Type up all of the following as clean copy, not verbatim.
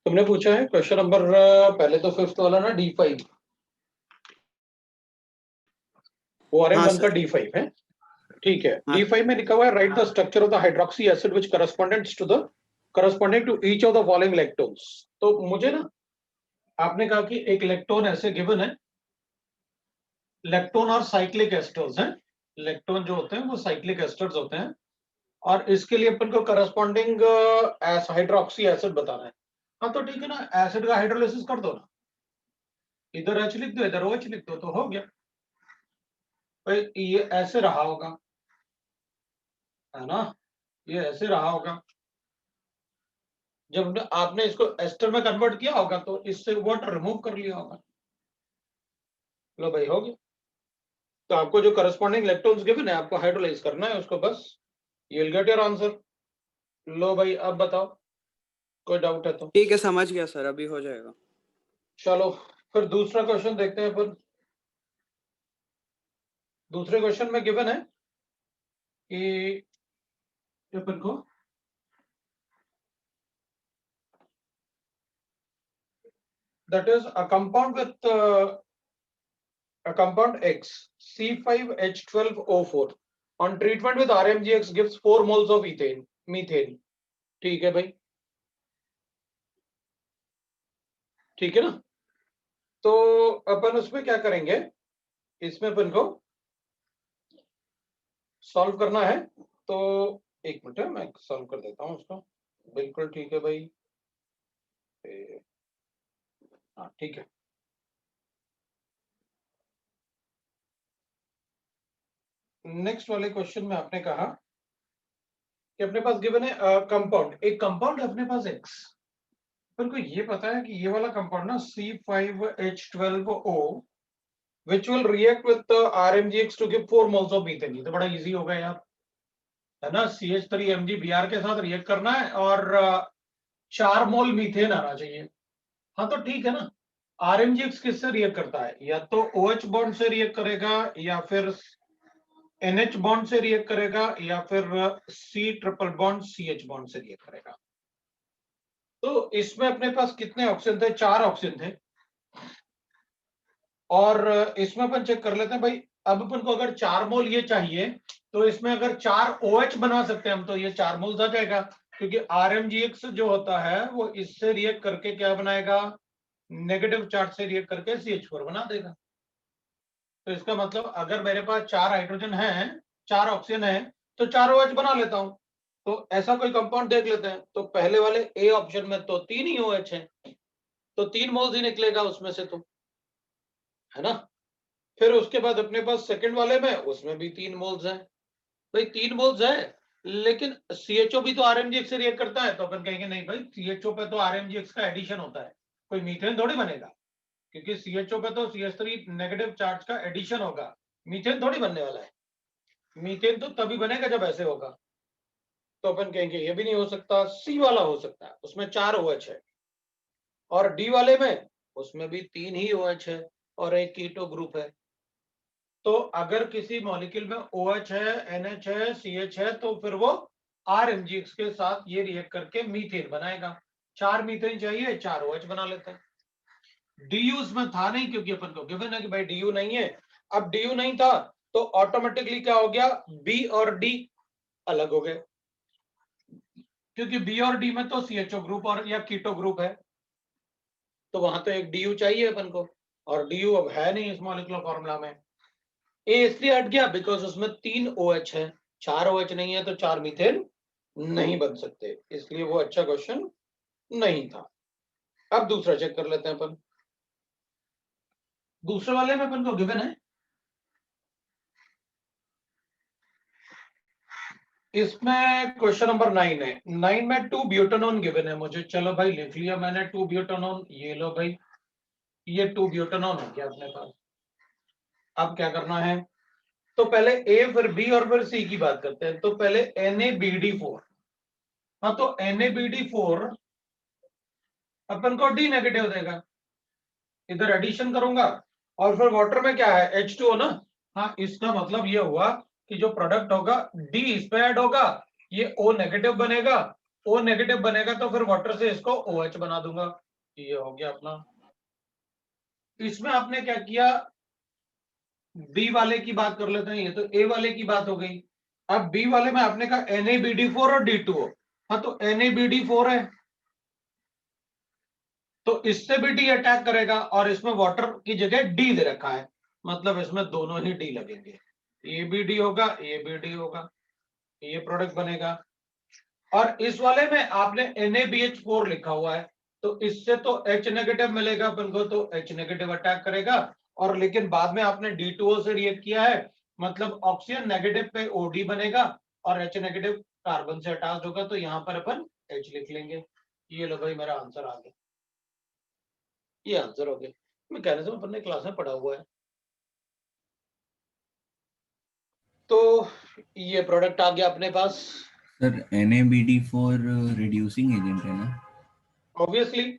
तुमने पूछा है क्वेश्चन नंबर पहले तो फिफ्थ वाला ना D5, वो RM1 हाँ का सर। D5 है। ठीक है, हाँ D5 में लिखा हुआ है write the structure of the hydroxy acid which correspondents to the corresponding to each of the following lactones. तो मुझे ना आपने कहा कि एक लेक्टोन ऐसे गिवन है, लेक्टोन और साइक्लिक एस्टर्स हैं। लेक्टोन जो होते हैं वो साइक्लिक एस्टर्स होते हैं और इसके लिए अपन को करस्पॉन्डिंग हाइड्रोक्सी एसिड बताना है। हाँ तो ठीक है ना, एसिड का हाइड्रोलिसिस कर दो ना, इधर H लिख दो इधर OH लिख दो तो हो गया भाई। ये ऐसे रहा होगा, है ना, ये ऐसे रहा होगा। जब आपने इसको एस्टर में कन्वर्ट किया होगा तो इससे वाटर रिमूव कर लिया होगा। लो भाई हो गया। तो आपको जो करस्पॉन्डिंग इलेक्ट्रॉन्स गिवन है आपको हाइड्रोलाइज करना है उसको, बस you will get your answer. लो भाई अब बताओ, कोई डाउट है तो। ठीक है, समझ गया सर, अभी हो जाएगा। चलो फिर दूसरा क्वेश्चन देखते हैं अपन। दूसरे क्वेश्चन में गिवन है कि अपन को that is a compound with a compound X C5H12O4 on treatment with RMGX gives 4 moles of methane। ठीक है भाई, ठीक है ना। तो अपन उसमें क्या करेंगे, इसमें अपन को सॉल्व करना है। तो एक मिनट है, मैं सॉल्व कर देता हूं उसको। बिल्कुल ठीक है भाई, हाँ ठीक है। नेक्स्ट वाले क्वेश्चन में आपने कहा कि अपने पास गिवन है कंपाउंड, एक कंपाउंड है अपने पास X, पर को ये पता है कि ये वाला कंपाउंड ना C5H12O which will react with the RMGX to give 4 moles of methane। ये तो बड़ा इजी होगा यार, है ना। CH3MgBr के साथ रिएक्ट करना है और 4 मोल मीथेन आना चाहिए। हाँ तो ठीक है ना। RMGX किससे रिएक्ट करता है, या तो OH बॉन्ड से रिएक्ट करेगा या फिर NH बॉन्ड से रिएक्ट करेगा या फिर C triple bond CH bond से रिएक्ट करेगा। तो इसमें अपने पास कितने ऑप्शन थे, 4 ऑप्शन थे। और इसमें अपन चेक कर लेते हैं भाई। अब अपन को अगर 4 मोल ये चाहिए तो इसमें अगर 4 OH बना सकते हैं हम तो ये 4 मोल आ जाएगा, क्योंकि RMGX जो होता है वो इससे रिएक्ट करके क्या बनाएगा, नेगेटिव चार्ज से रिएक्ट करके CH4 बना देगा। तो इसका मतलब अगर मेरे पास 4 हाइड्रोजन है, 4 ऑक्सीजन है, तो 4 OH बना लेता हूं। तो ऐसा कोई कंपाउंड देख लेते हैं। तो पहले वाले A ऑप्शन में तो 3 ही OH है, तो 3 मोल्स ही निकलेगा उसमें से, तो है ना। फिर उसके बाद अपने पास सेकंड वाले में, उसमें भी 3 मोल्स हैं। भाई 3 मोल्स है, लेकिन CHO भी तो RMGX से रिएक्ट करता है। तो अपन कहेंगे नहीं भाई, CHO पे तो RMGX का एडिशन होता है, कोई मीथेन थोड़ी बनेगा, क्योंकि CHO पे तो CH3 नेगेटिव चार्ज का एडिशन होगा, मीथेन थोड़ी बनने वाला है। मीथेन तो तभी बनेगा जब ऐसे होगा। तो अपन कहेंगे ये भी नहीं हो सकता, C वाला हो सकता है, उसमें 4 OH है। और D वाले में, उसमें भी 3 ही OH है और एक कीटो ग्रुप है। तो अगर किसी मॉलिक्यूल में OH है, NH है, CH है, तो फिर वो RMGX के साथ ये रिएक्ट करके मीथेन बनाएगा। 4 मीथेन चाहिए, 4 OH बना लेते हैं। DU में था नहीं, क्योंकि अपन को गिवन है कि भाई DU नहीं है। अब DU नहीं था तो ऑटोमेटिकली क्या हो गया, B और D अलग हो गए, क्योंकि B और D में तो CHO ग्रुप और या कीटो ग्रुप है, तो वहां तो एक DU चाहिए अपन को, और DU अब है नहीं इस मॉलिक्यूलर फॉर्मूला में। ए इसलिए हट गया बिकॉज उसमें 3 OH है, 4 OH नहीं है, तो 4 मीथेन नहीं बन सकते, इसलिए वो अच्छा क्वेश्चन नहीं था। अब दूसरा चेक कर लेते हैं अपन। दूसरे वाले में अपन को गिवन है, इसमें क्वेश्चन नंबर 9 है। 9 में 2 ब्यूटानॉन गिवन है मुझे। चलो भाई लिख लिया मैंने 2 ब्यूटानॉन, ये लो भाई, ये 2 ब्यूटानॉन हो गया अपने पास। अब क्या करना है, तो पहले A फिर B और फिर C की बात करते हैं। तो पहले NaBD4, हाँ तो NaBD4 अपन को D नेगेटिव देगा, इधर एडिशन करूंगा। और फिर वाटर में क्या है, H2O ना। हाँ इसका मतलब ये हुआ कि जो प्रोडक्ट होगा D इस पे ऐड होगा, ये O नेगेटिव बनेगा, O नेगेटिव बनेगा तो फिर वाटर से इसको OH बना दूंगा। ये हो गया अपना। इसमें आपने क्या किया, बी वाले की बात कर लेते हैं, ये तो ए वाले की बात हो गई। अब बी वाले में आपने कहा NaBD4 और D2O। हाँ तो NaBD4 है तो इससे भी डी अटैक करेगा और इसमें वाटर की जगह डी दे रखा है, मतलब इसमें दोनों ही डी लगेंगे। ये भी डी होगा, ये भी डी होगा, ये प्रोडक्ट बनेगा। और इस वाले में आपने NaBH4 लिखा हुआ है तो इससे तो H नेगेटिव मिलेगा अपन को, तो H नेगेटिव अटैक करेगा। और लेकिन बाद में आपने D2O से रिएक्ट किया है, मतलब ऑक्सीजन नेगेटिव पे OD बनेगा और H नेगेटिव कार्बन से अटैच होगा, तो यहां पर अपन H लिख लेंगे। ये लो भाई मेरा आंसर आ गया, ये आंसर हो गया। मैकेनिज्म अपन ने क्लास में पढ़ा हुआ है। तो ये प्रोडक्ट आ गया अपने पास। सर NaBD4 रिड्यूसिंग एजेंट है ना? ऑब्वियसली,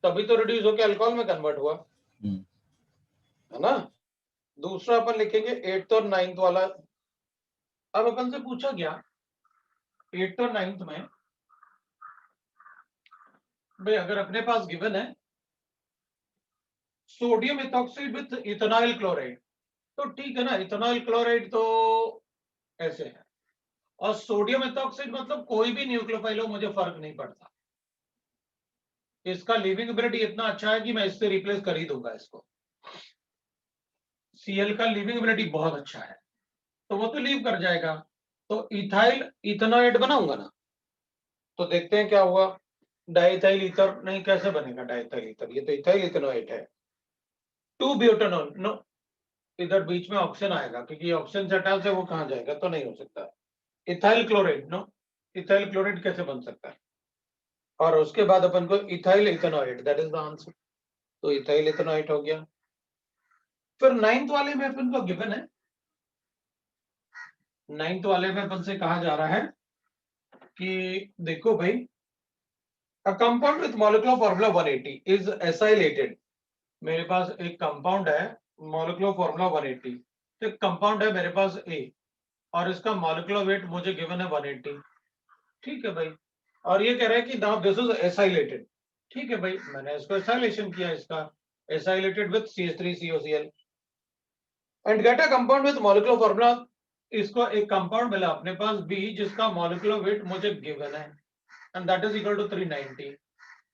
तभी तो रिड्यूस होकर अल्कोहल में कन्वर्ट हुआ, है ना। दूसरा अपन लिखेंगे 8th और 9th वाला। अब अपन से पूछा गया 8th और 9th में, भाई अगर अपने पास गिवन है sodium ethoxide with ethanol chloride, तो ठीक है ना, इथेनॉल क्लोराइड तो ऐसे है, और सोडियम इथॉक्साइड मतलब कोई भी न्यूक्लियोफाइल हो, मुझे फर्क नहीं पड़ता। इसका लिविंग एबिलिटी इतना अच्छा है कि मैं इससे रिप्लेस कर ही दूंगा इसको। Cl का लिविंग एबिलिटी बहुत अच्छा है तो वो तो लीव कर जाएगा। तो इथाइल इथेनॉइड बनाऊंगा ना, तो देखते हैं क्या हुआ। डाइथाइल ईथर नहीं, कैसे बनेगा डाइथाइल ईथर, ये तो इथाइल इथेनॉइड है। 2 ब्यूटानॉल नो, इधर बीच में ऑक्सीजन आएगा क्योंकि ऑक्सीजन से अटैच है, वो कहां जाएगा, तो नहीं हो सकता। Ethyl chloride no, ethyl chloride कैसे बन सकता है। और उसके बाद अपन को ethyl ethanoate, that is the answer. तो इथाइल इथेनॉइड हो गया। फिर 9th वाले में अपन को गिवन है, 9th वाले में अपन से कहा जा रहा है कि देखो भाई, a compound with molecular formula 180 is acylated. मेरे पास एक कंपाउंड है मॉलिक्यूलर फॉर्मूला 180, तो एक कंपाउंड है मेरे पास ए और इसका मॉलिक्यूलर वेट मुझे गिवन है 180। ठीक है भाई, और ये कह रहा है कि नाउ दिस इज एसाइलेटेड। ठीक है भाई, मैंने इसको एसाइलेशन किया, इसका acylated with CH3COCl and get a compound with molecular formula. इसको एक कंपाउंड मिला अपने पास बी जिसका मॉलिक्यूलर वेट मुझे गिवन है and that is equal to 390।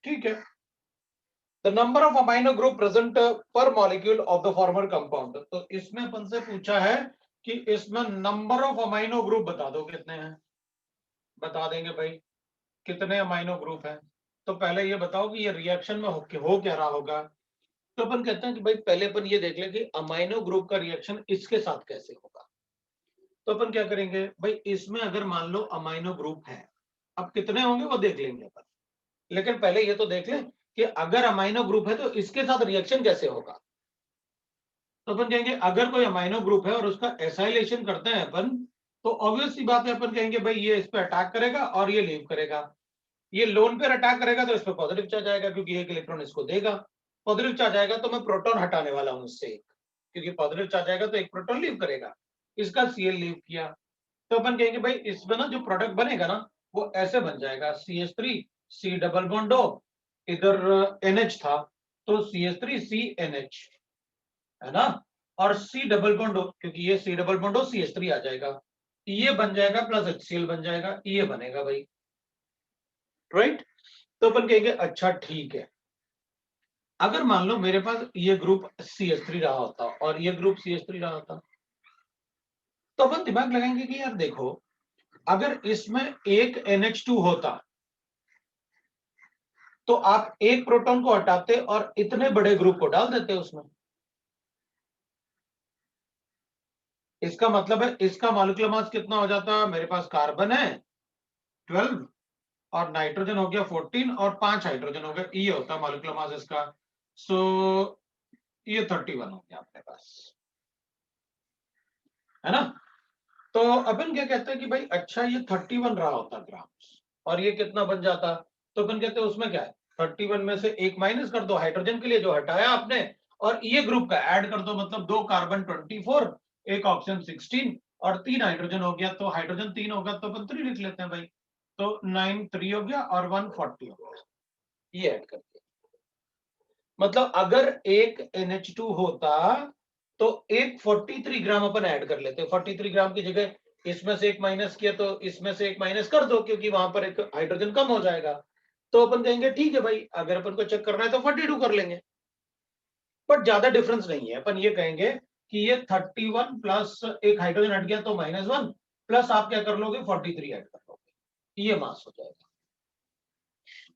ठीक है, the number of amino group present per molecule of the former compound. तो इसमें अपन से पूछा है कि इसमें नंबर ऑफ अमाइनो ग्रुप बता दो कितने हैं। बता देंगे भाई कितने अमाइनो ग्रुप हैं। तो पहले ये बताओ कि ये रिएक्शन में हो क्या रहा होगा। तो अपन कहते हैं कि भाई पहले अपन ये देख ले कि अमाइनो ग्रुप का रिएक्शन इसके साथ कैसे होगा। तो अपन क्या करेंगे भाई, इसमें अगर मान लो अमाइनो ग्रुप है, अब कितने होंगे वो देख लेंगे अपन, लेकिन पहले ये तो देख लें कि अगर अमाइनो ग्रुप है तो इसके साथ रिएक्शन कैसे होगा। तो अपन कहेंगे अगर कोई अमाइनो ग्रुप है और उसका एसाइलेशन करते हैं अपन, तो ऑब्वियस सी बात है अपन कहेंगे भाई ये इस पे अटैक करेगा और ये लीव करेगा। ये लोन पे अटैक करेगा तो इस पे पॉजिटिव चार्ज आएगा क्योंकि एक इलेक्ट्रॉन इसको देगा। पॉजिटिव चार्ज आएगा तो मैं प्रोटॉन हटाने वाला हूं इससे एक, क्योंकि पॉजिटिव चार्ज आएगा तो एक प्रोटॉन लीव करेगा, इसका Cl लीव किया। तो अपन कहेंगे भाई इसमें ना जो प्रोडक्ट बनेगा ना वो ऐसे बन जाएगा CH3 C double bond O, इधर NH था तो CH3 CNH, है ना, और C डबल बॉन्ड O, क्योंकि ये C double bond O CH3 आ जाएगा, ये बन जाएगा प्लस HCl बन जाएगा, ये बनेगा भाई, राइट। तो अपन कहेंगे अच्छा ठीक है। अगर मान लो मेरे पास ये ग्रुप CH3 रहा होता और ये ग्रुप CH3 रहा होता, तो अपन दिमाग लगाएंगे कि यार देखो अगर इसमें एक NH2 होता तो आप एक प्रोटॉन को हटाते और इतने बड़े ग्रुप को डाल देते उसमें। इसका मतलब है इसका मॉलिक्यूलर मास कितना हो जाता, मेरे पास कार्बन है 12 और नाइट्रोजन हो गया 14 और 5 हाइड्रोजन हो गया, ये होता मॉलिक्यूलर मास इसका। सो ये 31 हो गया अपने पास, है ना। तो अपन क्या कहते हैं कि भाई अच्छा ये 31 रहा होता ग्राम्स और ये कितना बन जाता, तो अपन कहते हैं उसमें क्या है 31 में से एक माइनस कर दो हाइड्रोजन के लिए जो हटाया आपने, और ये ग्रुप का ऐड कर दो, मतलब 2 कार्बन 24, एक ऑक्सीजन 16 और 3 हाइड्रोजन हो गया, तो हाइड्रोजन 3 होगा तो अपन 3 लिख लेते हैं भाई। तो 9 3 हो गया और 140 हो गया, ये ऐड कर दिया। मतलब अगर एक NH2 होता तो एक 43 ग्राम अपन ऐड कर लेते। 43 ग्राम की जगह इसमें से एक माइनस किया तो इसमें से एक माइनस कर दो, क्योंकि वहां पर एक हाइड्रोजन कम हो जाएगा। तो अपन कहेंगे ठीक है भाई, अगर अपन को चेक करना है तो 42 कर लेंगे, बट ज्यादा डिफरेंस नहीं है। अपन ये कहेंगे कि ये 31 प्लस एक हाइड्रोजन हट गया तो -1 प्लस आप क्या कर लोगे 43 ऐड कर लोगे, ये मास हो जाएगा।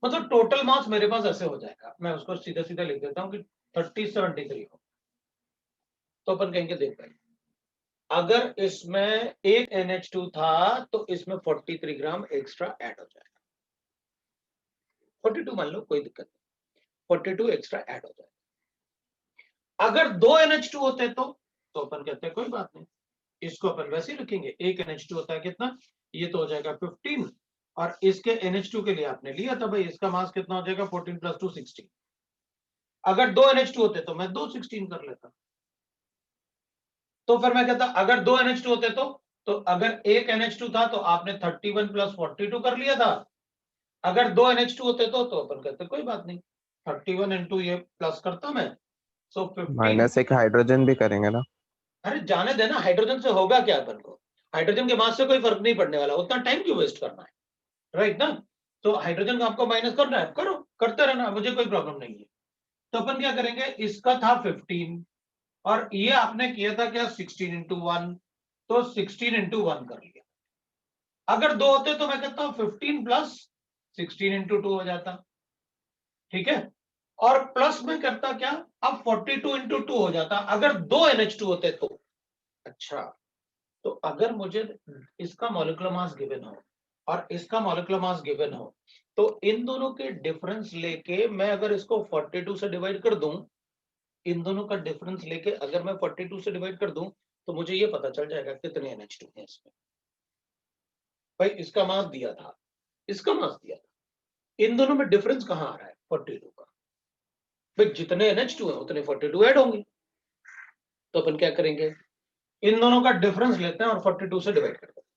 मतलब टोटल मास मेरे पास ऐसे हो जाएगा, मैं उसको सीधा सीधा लिख देता हूँ कि 3073 हो। तो अपन कहेंगे देख भाई, अगर इसमें एक NH2 था तो इसमें 43 ग्राम एक्स्ट्रा ऐड हो जाएगा। 42 मान लो, कोई दिक्कत नहीं, 42 एक्स्ट्रा ऐड हो जाएगा। अगर दो NH2 होते तो अपन कहते हैं कोई बात नहीं, इसको अपन वैसे ही रखेंगे। एक NH2 होता है कितना, ये तो हो जाएगा 15, और इसके NH2 के लिए आपने लिया था भाई, इसका मास कितना हो जाएगा 14 + 2 16। अगर दो NH2 होते तो मैं 2 16 कर लेता। तो फिर मैं कहता अगर दो NH2 होते तो अगर एक NH2 था तो आपने 31 + 42 कर लिया था। अगर दो NH2 होते तो अपन कहते कोई बात नहीं, 31 इंटू ये प्लस करता मैं, सो 15। माइनस एक हाइड्रोजन भी करेंगे ना? अरे जाने देना, हाइड्रोजन से होगा क्या अपन को, हाइड्रोजन के मास से कोई फर्क नहीं पड़ने वाला, उतना टाइम क्यों वेस्ट करना है, राइट ना। तो हाइड्रोजन को आपको माइनस करना है, करो, करते रहना, मुझे कोई प्रॉब्लम नहीं है। तो अपन क्या करेंगे, इसका था 15 और ये आपने किया था क्या 16 इंटू 1, तो 16 इंटू 1 कर लिया। अगर दो होते तो मैं कहता हूं 15 प्लस 16 इंटू 2 हो जाता, ठीक है। और प्लस में करता क्या, अब 42 इंटू 2 हो जाता अगर दो NH2 होते तो। अच्छा, तो अगर मुझे इसका मॉलिक्यूलर मास गिवन हो और इसका मॉलिक्यूलर मास गिवन हो, तो इन दोनों के डिफरेंस लेके मैं अगर इसको 42 से डिवाइड कर दूं, इन दोनों का डिफरेंस लेके अगर मैं 42 से डिवाइड कर दूं, तो मुझे ये पता चल जाएगा कितने NH2 हैं इसमें। भाई इसका मास दिया था, इसका मास दिया था, इन दोनों में डिफरेंस कहां आ रहा है 42 का। भाई जितने NH2 है उतने 42 ऐड होंगे। तो अपन क्या करेंगे, इन दोनों का डिफरेंस लेते हैं और 42 से डिवाइड करते हैं।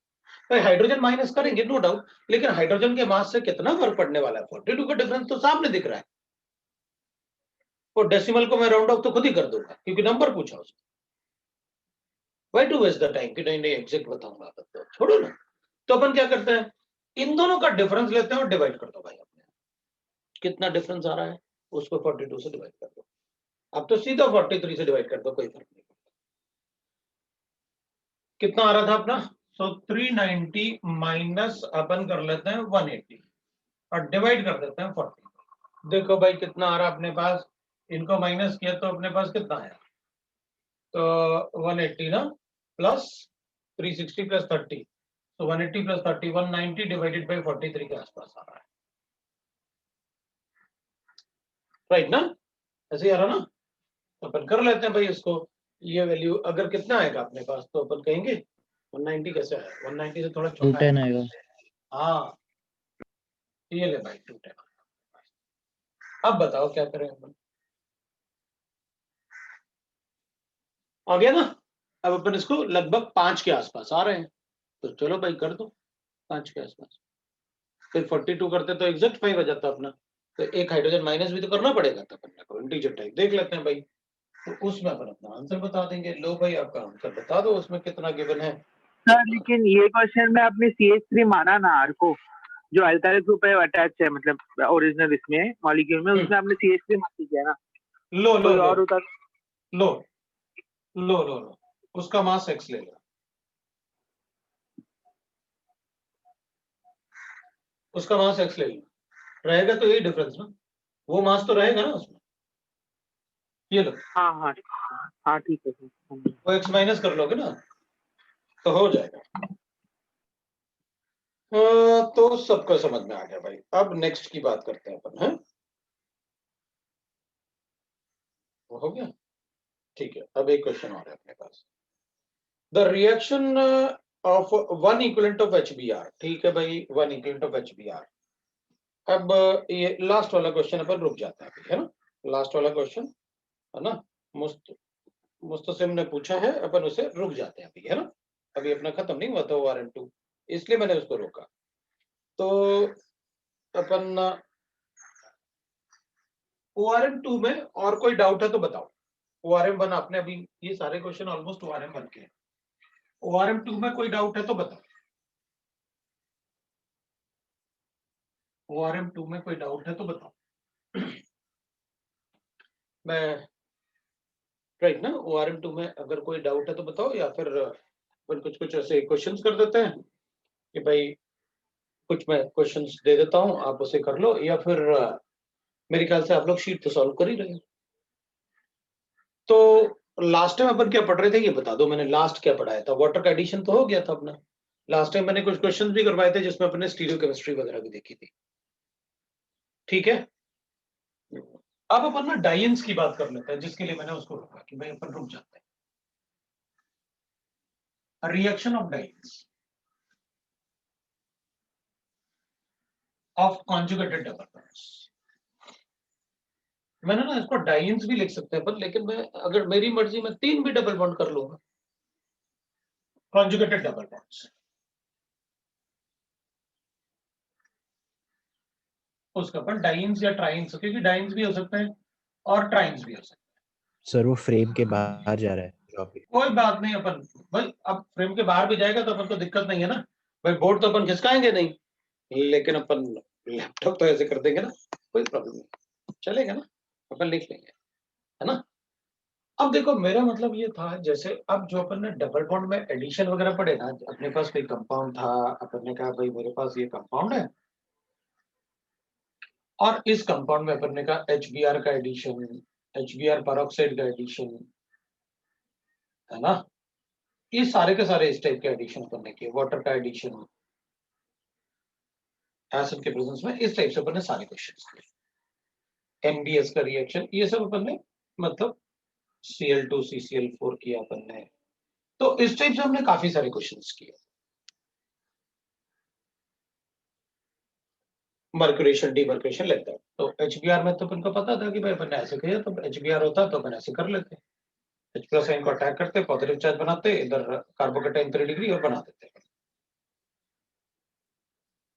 भाई हाइड्रोजन माइनस करेंगे नो डाउट, लेकिन हाइड्रोजन के मास से कितना फर्क पड़ने वाला है, 42 का डिफरेंस तो सामने दिख रहा है। और डेसिमल को मैं राउंड ऑफ तो खुद ही कर दूंगा क्योंकि नंबर पूछा उसने। Why to waste the time कि नहीं एग्जैक्ट बताऊंगा, तो छोड़ो ना। तो अपन क्या करते हैं, इन दोनों का डिफरेंस लेते हैं और डिवाइड कर दो भाई अपने, कितना डिफरेंस आ रहा है उसको 42 से डिवाइड कर दो। अब तो सीधा 43 से डिवाइड कर दो, कोई फर्क नहीं पड़ता। कितना आ रहा था अपना, सो 390 माइनस अपन कर लेते हैं 180 और डिवाइड कर देते हैं 40। देखो भाई कितना आ रहा अपने पास, इनको माइनस किया तो अपने पास कितना आया, तो 180 ना प्लस 360 प्लस 30, तो 180 प्लस 30 190 डिवाइडेड बाई 43 के आसपास आ रहा है, राइट ना, ऐसे ही आ रहा ना। तो अपन कर लेते हैं भाई इसको, ये वैल्यू अगर कितना आएगा अपने पास, तो अपन कहेंगे 190 कैसे आया, 190 से थोड़ा छोटा 210 आएगा। हाँ, ये ले भाई 210। अब बताओ क्या करें अपन, आ गया ना। अब अपन इसको लगभग 5 के आसपास आ रहे हैं, तो चलो भाई कर दो 5 के आसपास। फिर 42 करते तो एग्जैक्ट 5 आ जाता अपना, तो एक हाइड्रोजन माइनस भी तो करना पड़ेगा, तो अपन को इंटीजर टाइप देख लेते हैं भाई, तो उसमें अपन अपना आंसर बता देंगे। लो भाई आपका आंसर बता दो, उसमें कितना गिवन है। सर लेकिन ये क्वेश्चन में आपने CH3 माना ना आर को, जो अल्काइल ग्रुप है अटैच है, मतलब ओरिजिनल इसमें मॉलिक्यूल में, उसमें आपने CH3 मान लिया ना। लो लो कोई लो और होता लो लो लो लो, उसका मास एक्स ले लो, उसका मास एक्स ले लो, रहेगा तो यही डिफरेंस ना, वो मास तो रहेगा ना उसमें। ये लो, हाँ हाँ हाँ ठीक है सर। वो एक्स माइनस कर लोगे ना, तो हो जाएगा। तो सबको समझ में आ गया भाई। अब नेक्स्ट की बात करते हैं अपन, है वो हो गया, ठीक है। अब एक क्वेश्चन और है अपने पास, the reaction of 1 equivalent of HBr, ठीक है भाई 1 इक्विवेलेंट ऑफ HBr। अब ये लास्ट वाला क्वेश्चन अपन रुक जाता है अभी, है ना, लास्ट वाला क्वेश्चन है ना, मुस्तसिम ने पूछा है, अपन उसे रुक जाते हैं अभी, है ना, अभी अपना खत्म नहीं हुआ था वो RM2, इसलिए मैंने उसको रोका। तो अपन ORM2 में और कोई डाउट है तो बताओ। ORM1 आपने अभी ये सारे क्वेश्चन ऑलमोस्ट ORM1 के हैं। ORM2 में कोई डाउट है तो बताओ। ORM2 में कोई डाउट है तो बताओ। मैं राइट ना, ORM2 में अगर कोई डाउट है तो बताओ, या फिर अपन कुछ कुछ ऐसे क्वेश्चंस कर देते हैं कि भाई कुछ मैं क्वेश्चंस दे देता हूं, आप उसे कर लो, या फिर मेरे ख्याल से आप लोग शीट तो सॉल्व कर ही रहे हो। तो लास्ट टाइम अपन क्या पढ़ रहे थे ये बता दो, मैंने लास्ट क्या पढ़ाया था? वाटर का एडिशन तो हो गया था अपना। लास्ट टाइम मैंने कुछ क्वेश्चंस भी करवाए थे जिसमें अपने स्टीरियोकेमिस्ट्री वगैरह भी देखी थी। ठीक है, अब अपन ना डाइंस की बात कर लेते हैं, जिसके लिए मैंने उसको रोका कि भाई अपन रुक जाते हैं। Reaction of dice of conjugated double bonds. मैंने ना इसको डाइंस भी लिख सकते हैं अपन, लेकिन मैं अगर मेरी मर्जी में 3 भी डबल बॉन्ड कर लूंगा। कॉन्जुगेटेड डबल बॉन्ड्स उसका अपन डाइंस या ट्राइंस, क्योंकि डाइंस भी हो सकते हैं और ट्राइंस भी हो सकते हैं। सर वो फ्रेम के बाहर जा रहा है टॉपिक। कोई बात नहीं, अपन भाई अब फ्रेम के बाहर भी जाएगा तो अपन को दिक्कत नहीं है ना भाई, बोर्ड तो अपन खिसकाएंगे नहीं, लेकिन अपन लैपटॉप तो ऐसे कर देंगे ना, कोई प्रॉब्लम नहीं, चलेगा ना, अपन लिख लेंगे, है ना। अब देखो मेरा मतलब ये था, जैसे अब जो अपन ने डबल बॉन्ड में एडिशन वगैरह पढ़े ना, अपने पास कोई कंपाउंड था, अपन ने कहा भाई मेरे पास ये कंपाउंड है, और इस कंपाउंड में अपन ने कहा HBr का एडिशन, HBr पेरोक्साइड का एडिशन, है ना। ये सारे के सारे इस टाइप के एडिशन अपन ने किए, वाटर का एडिशन एसिड के प्रेजेंस में, इस टाइप से अपन ने सारे क्वेश्चंस किए। NBS का रिएक्शन, ये सब अपन ने मतलब Cl2 CCl4 किया अपन ने, तो इस टाइप से हमने काफी सारे क्वेश्चंस किए। मर्क्यूरेशन डिमर्क्यूरेशन लगता है, तो HBr में तो अपन को पता था कि भाई अपन ने ऐसे किया, तो HBr होता तो अपन ऐसे कर लेते, H प्लस आयन को अटैक करते, पॉजिटिव चार्ज बनाते, इधर कार्बोकेटाइन 3 डिग्री और बना देते।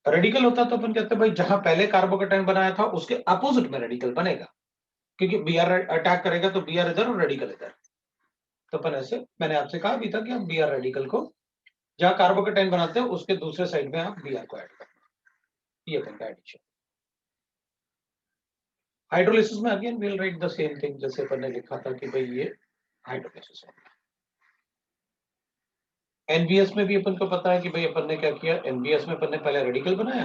रेडिकल होता तो अपन कहते भाई जहां पहले कार्बोकेटाइन बनाया था उसके अपोजिट में रेडिकल बनेगा, क्योंकि Br अटैक करेगा तो Br इधर और रेडिकल इधर, तो अपन ऐसे, मैंने आपसे कहा भी था कि आप Br रेडिकल को जहां कार्बोकेटाइन बनाते हैं उसके दूसरे साइड में आप Br को ऐड करना, ये अपन का एडिशन। हाइड्रोलिसिस में again will write the same thing, जैसे अपन ने लिखा था कि भाई ये हाइड्रोलिसिस है। NBS में भी अपन को पता है कि भाई अपन ने क्या किया, NBS में अपन ने पहले रेडिकल बनाया,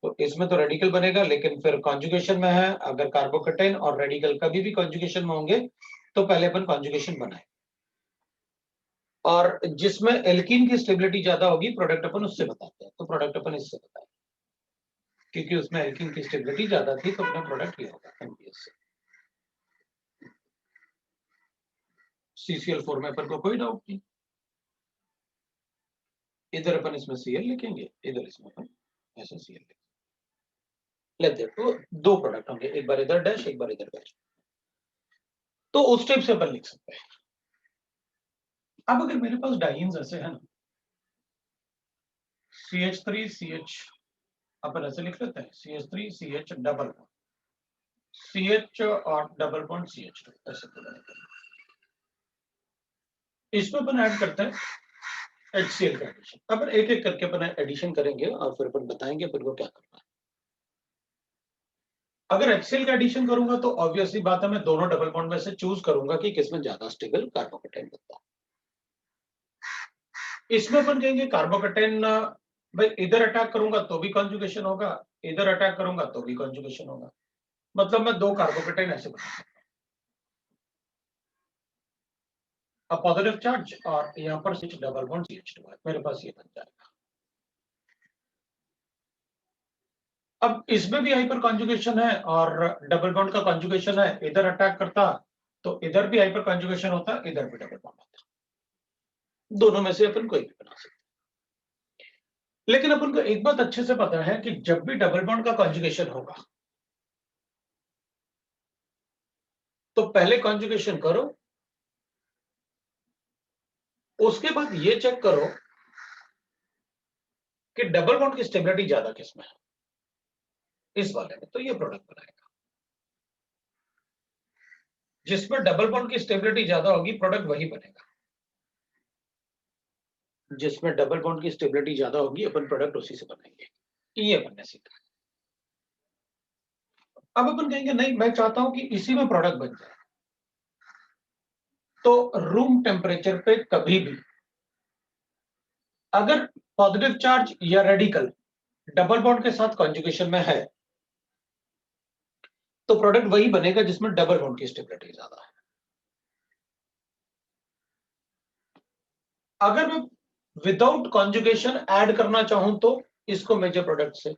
तो इसमें तो रेडिकल बनेगा, लेकिन फिर कॉन्जुगेशन में है, अगर कार्बोकेटाइन और रेडिकल कभी भी कॉन्जुगेशन में होंगे तो पहले अपन कॉन्जुगेशन बनाए, और जिसमें एल्कीन की स्टेबिलिटी ज्यादा होगी प्रोडक्ट अपन उससे बताते हैं, तो प्रोडक्ट अपन इससे बताए, क्योंकि उसमें एल्कीन की स्टेबिलिटी ज्यादा थी, तो अपना प्रोडक्ट ये होगा NBS से। CCl4 में अपन को कोई डाउट नहीं, इधर अपन इसमें Cl लिखेंगे, इधर इसमें अपन ऐसे Cl लिखेंगे, लेट दैट तो 2 प्रोडक्ट होंगे, एक बार इधर डैश एक बार इधर डैश, तो उस टाइप से अपन लिख सकते हैं। अब अगर मेरे पास डाइंस ऐसे है ना, CH3 CH, अपन ऐसे लिख लेते हैं CH3 CH double bond, CH और डबल बॉन्ड CH2, ऐसे बनेगा। इसमें अपन ऐड करते हैं HCl का एडिशन। अपन एक एक करके अपन एडिशन करेंगे और फिर अपन बताएंगे अपन को क्या करना है। अगर HCl का एडिशन करूंगा तो ऑब्वियसली बात है, मैं दोनों डबल बॉन्ड में से चूज करूंगा कि किसमें ज्यादा स्टेबल कार्बोकेटाइन बनता है। इसमें अपन कहेंगे कार्बोकेटाइन, भाई इधर अटैक करूंगा तो भी कॉन्जुगेशन होगा, इधर अटैक करूंगा तो भी कॉन्जुगेशन होगा, मतलब मैं 2 कार्बोकेटाइन ऐसे बना सकता हूं, पॉजिटिव चार्ज और यहाँ पर CH डबल बॉन्ड CH2 है, मेरे पास ये बन जाएगा। अब इसमें भी हाइपर कॉन्जुगेशन है और डबल बॉन्ड का कॉन्जुगेशन है, इधर अटैक करता तो इधर भी हाइपर कॉन्जुगेशन होता, इधर भी डबल बॉन्ड होता, दोनों में से अपन कोई भी बना सकते। लेकिन अपन को एक बात अच्छे से पता है कि जब भी डबल बॉन्ड का कॉन्जुगेशन होगा तो पहले कॉन्जुगेशन करो, उसके बाद ये चेक करो कि डबल बॉन्ड की स्टेबिलिटी ज्यादा किसमें है, इस वाले में, तो ये प्रोडक्ट बनाएगा। जिसमें डबल बॉन्ड की स्टेबिलिटी ज्यादा होगी प्रोडक्ट वही बनेगा, जिसमें डबल बॉन्ड की स्टेबिलिटी ज्यादा होगी अपन प्रोडक्ट उसी से बनाएंगे। ये अपन ने सीखा। अब अपन कहेंगे नहीं मैं चाहता हूं कि इसी में प्रोडक्ट बन जाए, तो रूम टेम्परेचर पे कभी भी अगर पॉजिटिव चार्ज या रेडिकल डबल बॉन्ड के साथ कॉन्जुगेशन में है तो प्रोडक्ट वही बनेगा जिसमें डबल बॉन्ड की स्टेबिलिटी ज्यादा है। अगर मैं विदाउट कॉन्जुगेशन ऐड करना चाहूं तो इसको मेजर प्रोडक्ट से,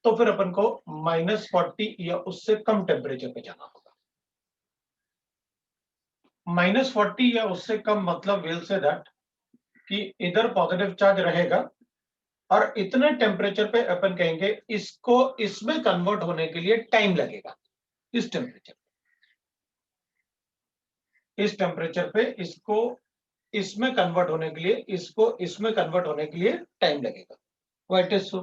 तो फिर अपन को -40 या उससे कम टेम्परेचर पे जाना होगा। -40 या उससे कम मतलब विल से दैट कि इधर पॉजिटिव चार्ज रहेगा और इतने टेम्परेचर पे अपन कहेंगे इसको इसमें कन्वर्ट होने के लिए टाइम लगेगा। इस टेम्परेचर पे इसको इसमें कन्वर्ट होने के लिए, इसको इसमें कन्वर्ट होने के लिए टाइम लगेगा। व्हाट इज सो,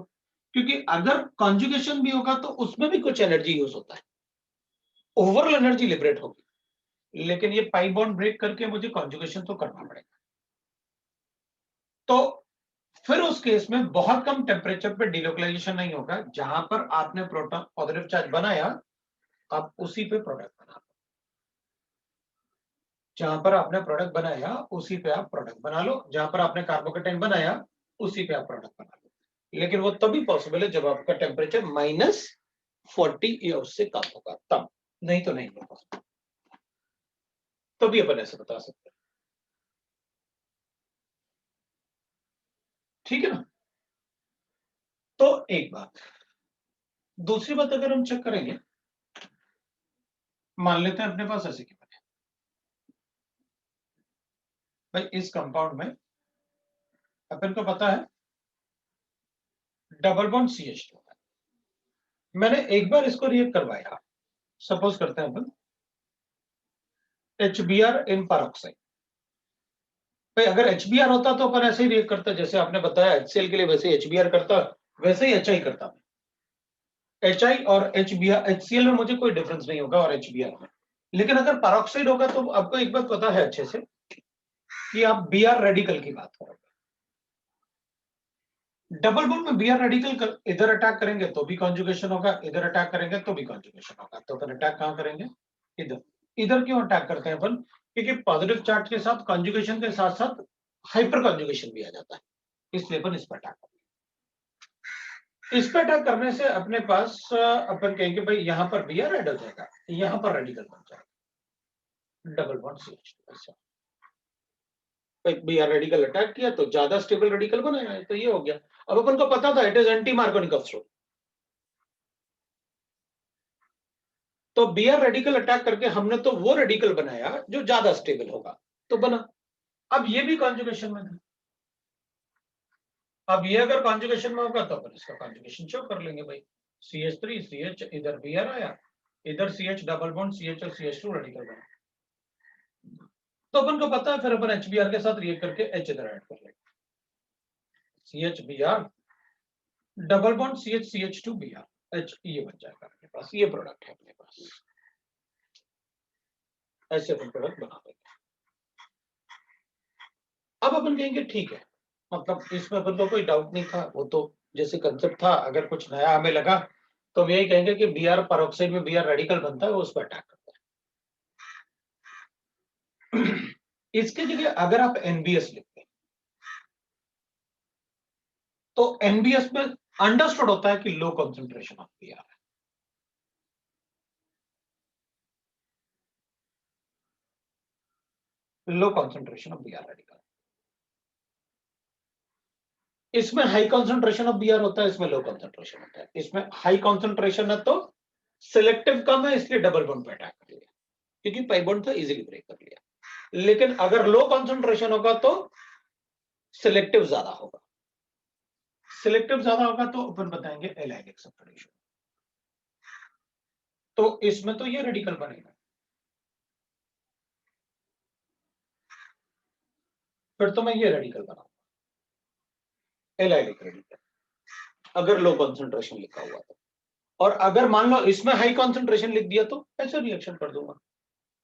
क्योंकि अगर कॉन्जुगेशन भी होगा तो उसमें भी कुछ एनर्जी यूज होता है, ओवरऑल एनर्जी लिबरेट होगी, लेकिन ये पाई बॉन्ड ब्रेक करके मुझे कॉन्जुगेशन तो करना पड़ेगा। तो फिर उस केस में बहुत कम टेम्परेचर पे डिलोकलाइजेशन नहीं होगा, जहां पर आपने प्रोटॉन पॉजिटिव चार्ज बनाया आप उसी पे प्रोडक्ट बना लो, जहां पर आपने प्रोडक्ट बनाया उसी पे आप प्रोडक्ट बना लो, जहां पर आपने कार्बोकेटाइन बनाया उसी पे आप प्रोडक्ट बना लो। लेकिन वो तभी पॉसिबल है जब आपका टेम्परेचर -40 या उससे कम होगा, तब, नहीं तो नहीं होगा। तभी अपन ऐसे बता सकते हैं, ठीक है ना। तो एक बात, दूसरी बात अगर हम चेक करेंगे, मान लेते हैं अपने पास ऐसे की बने भाई, इस कंपाउंड में अपन को पता है डबल बॉन्ड CH2 है। मैंने एक बार इसको रिएक्ट करवाया, सपोज करते हैं अपन HBr इन पैरोक्साइड। भाई अगर HBr होता तो अपन ऐसे ही रिएक्ट करता, जैसे आपने बताया HCl के लिए वैसे HBr करता, वैसे ही HI करता। HI और HCl में मुझे कोई डिफरेंस नहीं होगा और HBr में। लेकिन अगर पैरोक्साइड होगा तो आपको एक बात पता है अच्छे से कि आप Br रेडिकल की बात करोगे। डबल बॉन्ड में Br रेडिकल इधर अटैक करेंगे तो भी कॉन्जुगेशन होगा, इधर अटैक करेंगे तो भी कॉन्जुगेशन होगा। तो अपन अटैक कहां करेंगे? इधर। इधर क्यों अटैक करते हैं अपन? क्योंकि पॉजिटिव चार्ज के साथ कॉन्जुगेशन के साथ साथ हाइपर कॉन्जुगेशन भी आ जाता है, इसलिए अपन इस पर अटैक करते हैं। इस पर अटैक करने से अपने पास अपन कहेंगे भाई यहां पर Br ऐड हो जाएगा, यहां पर रेडिकल बन जाएगा, double bond CH2। Br radical attack किया तो ज्यादा स्टेबल रेडिकल बनेगा, तो ये हो गया। अब अपन को पता था it is anti Markovnikov stroke, तो Br रेडिकल अटैक करके हमने तो वो रेडिकल बनाया जो ज्यादा स्टेबल होगा, तो बना। अब ये भी कॉन्जुगेशन में था, अब ये अगर कॉन्जुगेशन में होगा तो अपन इसका कॉन्जुगेशन शो कर लेंगे भाई। CH3 CH, इधर Br आया, इधर CH डबल बॉन्ड CH और CH2 रेडिकल बना, तो अपन को पता है फिर अपन HBr के साथ रिएक्ट करके H इधर ऐड कर लेंगे, CH Br double bond CH CH2 Br H, ये बन जाएगा अपने पास, ये प्रोडक्ट है अपने पास। ऐसे अपन प्रोडक्ट बना देंगे। अब अपन कहेंगे ठीक है, मतलब इसमें अपन को कोई डाउट नहीं था, वो तो जैसे कंसेप्ट था, अगर कुछ नया हमें लगा तो हम यही कहेंगे कि Br पैरोक्साइड में Br रेडिकल बनता है, वो उस पर अटैक करता है। इसके जगह अगर आप NBS लिखते हैं तो NBS में अंडरस्टूड होता है कि लो कंसंट्रेशन ऑफ Br है। लो कंसंट्रेशन ऑफ Br रेडिकल, इसमें हाई कंसंट्रेशन ऑफ Br होता है, इसमें लो कंसंट्रेशन होता है। इसमें हाई कंसंट्रेशन है तो सिलेक्टिव कम है, इसलिए डबल बॉन्ड पे अटैक कर लिया, क्योंकि पाई बॉन्ड था इजीली ब्रेक कर लिया। लेकिन अगर लो कंसंट्रेशन होगा तो सिलेक्टिव ज्यादा होगा, सिलेक्टिव ज्यादा होगा तो अपन बताएंगे एलाइड एक्सेप्टेशन, तो इसमें तो ये रेडिकल बनेगा। फिर तो मैं ये रेडिकल बनाऊंगा, एलाइलिक रेडिकल, अगर लो कॉन्सेंट्रेशन लिखा हुआ था। और अगर मान लो इसमें हाई कॉन्सेंट्रेशन लिख दिया तो ऐसे रिएक्शन कर दूंगा,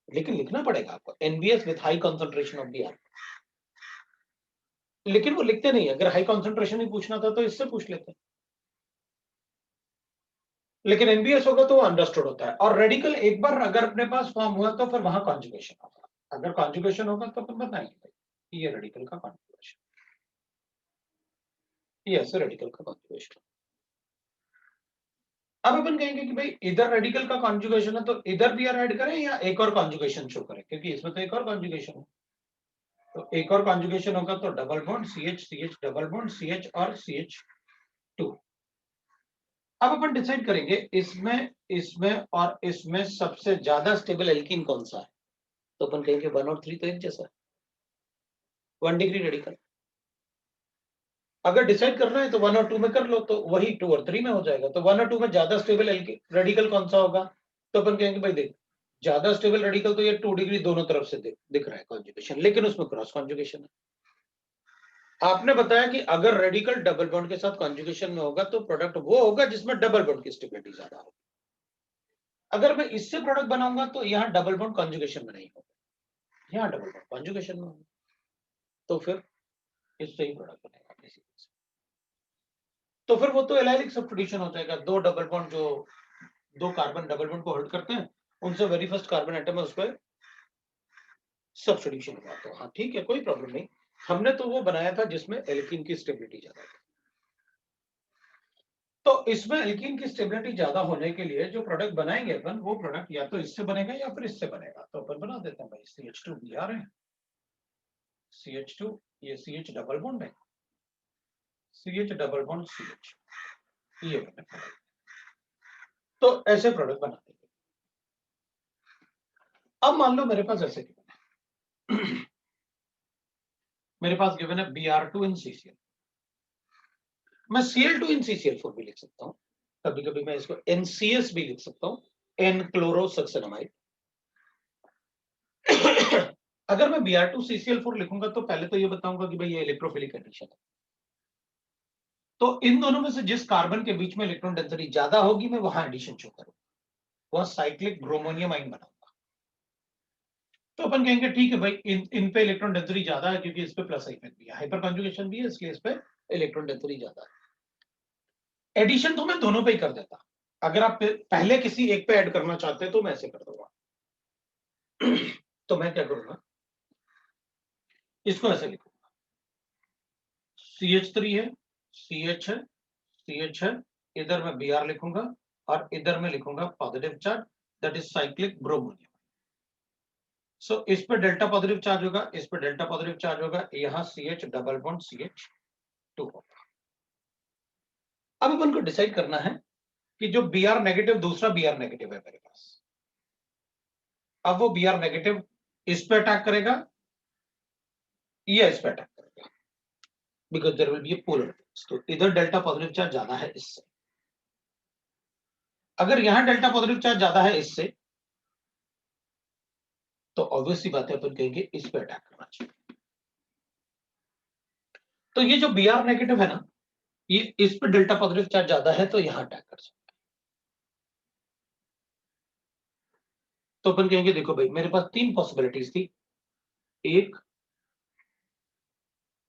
लेकिन लिखना पड़ेगा आपको NBS with high concentration of Br, लेकिन वो लिखते नहीं। अगर हाई कॉन्सेंट्रेशन ही पूछना था तो इससे पूछ लेते, लेकिन NBS होगा तो वो अंडरस्टूड होता है। और रेडिकल एक बार अगर अपने पास फॉर्म हुआ तो फिर वहां कॉन्जुगेशन होगा। अगर कॉन्जुगेशन होगा तो फिर बताएंगे ये रेडिकल का कॉन्जुगेशन, ये ऐसे रेडिकल का कॉन्जुगेशन। अब अपन कहेंगे कि भाई इधर रेडिकल का कॉन्जुगेशन है तो इधर भी ऐड करें या एक और कॉन्जुगेशन शो करें, क्योंकि इसमें तो एक और कॉन्जुगेशन है। तो एक और कॉन्जुगेशन होगा तो double bond CH CH double bond CH और CH2। अब अपन डिसाइड करेंगे इसमें और इसमें सबसे ज्यादा स्टेबल एल्कीन कौन सा है। तो अपन कहेंगे 1 और 3 तो एक जैसा है, 1 डिग्री रेडिकल। अगर डिसाइड करना है तो 1 और 2 में कर लो, तो वही 2 और 3 में हो जाएगा। तो 1 और 2 में ज्यादा स्टेबल रेडिकल कौन सा होगा, तो अपन कहेंगे भाई देख ज्यादा स्टेबल रेडिकल तो ये 2 डिग्री दोनों तरफ से दिख रहा है कॉन्जुगेशन, लेकिन उसमें क्रॉस कॉन्जुगेशन है। आपने बताया कि अगर रेडिकल डबल बॉन्ड के साथ कॉन्जुगेशन में होगा तो प्रोडक्ट वो होगा जिसमें डबल बॉन्ड की स्टेबिलिटी ज्यादा होगी। अगर मैं इससे प्रोडक्ट बनाऊंगा तो यहाँ डबल बॉन्ड कॉन्जुगेशन में नहीं होगा, यहाँ डबल बॉन्ड कॉन्जुगेशन में होगा, तो फिर इससे ही प्रोडक्ट बनेगा। तो फिर वो तो एलाइलिक सब्स्टिट्यूशन हो जाएगा। दो डबल बॉन्ड जो दो कार्बन डबल बॉन्ड को होल्ड करते हैं उनसे वेरी फर्स्ट कार्बन एटम है उस पर सब्स्टिट्यूशन हुआ। तो हाँ ठीक है, कोई प्रॉब्लम नहीं। हमने तो वो बनाया था जिसमें एल्कीन की स्टेबिलिटी ज्यादा है। तो इसमें एल्कीन की स्टेबिलिटी ज्यादा होने के लिए जो प्रोडक्ट बनाएंगे अपन, वो प्रोडक्ट या तो इससे बनेगा या फिर इससे बनेगा। तो अपन बना देते हैं भाई CH2Br है, CH2 ये CH डबल बॉन्ड है, CH डबल बॉन्ड CH, ये बने प्रोडक्ट। तो ऐसे प्रोडक्ट बना देंगे। अब मान लो मेरे पास ऐसे गिवन है मेरे पास गिवन है Br2 इन CCl, मैं Cl2 इन CCl4 भी लिख सकता हूं, कभी कभी मैं इसको NCS भी लिख सकता हूं, N-क्लोरोसक्सेनामाइड। अगर मैं Br2 CCl4 लिखूंगा तो पहले तो ये बताऊंगा कि भाई ये इलेक्ट्रोफिलिक एडिशन है। तो इन दोनों में से जिस कार्बन के बीच में इलेक्ट्रॉन डेंसिटी ज्यादा होगी मैं वहां एडिशन शो करूंगा, वह साइक्लिक ब्रोमोनियम आइन बनाऊंगा। तो अपन कहेंगे ठीक है भाई इन पे इलेक्ट्रॉन डेंसिटी ज्यादा है क्योंकि इस पे प्लस हाइफन भी है, हाइपर कंजुगेशन भी है, इसलिए इस पे इलेक्ट्रॉन डेंसिटी ज्यादा है। एडिशन तो मैं दोनों पे ही कर देता। अगर आप पहले किसी एक पे ऐड करना चाहते हैं तो मैं ऐसे कर दूंगा। तो मैं क्या करूंगा, इसको ऐसे लिखूंगा, CH3 है, CH है, CH है, इधर मैं Br लिखूंगा और इधर मैं लिखूंगा positive charge, that is cyclic bromonium. So इस पे डेल्टा पॉजिटिव चार्ज होगा, इस पे डेल्टा पॉजिटिव चार्ज होगा, यहाँ CH डबल बॉन्ड CH2 होगा। अब अपन को डिसाइड करना है कि जो Br नेगेटिव, दूसरा Br नेगेटिव है मेरे पास, अब वो Br नेगेटिव इस पे अटैक करेगा या इस पे अटैक करेगा, because there will be a polar. तो इधर डेल्टा पॉजिटिव चार्ज ज्यादा है इससे, अगर यहां डेल्टा पॉजिटिव चार्ज ज्यादा है इससे, तो ऑब्वियसली बात है अपन कहेंगे इस पे अटैक करना चाहिए। तो ये जो Br नेगेटिव है ना, ये इस पे डेल्टा पॉजिटिव चार्ज ज्यादा है तो यहां अटैक कर सकता है। तो अपन कहेंगे देखो भाई मेरे पास 3 पॉसिबिलिटीज थी, 1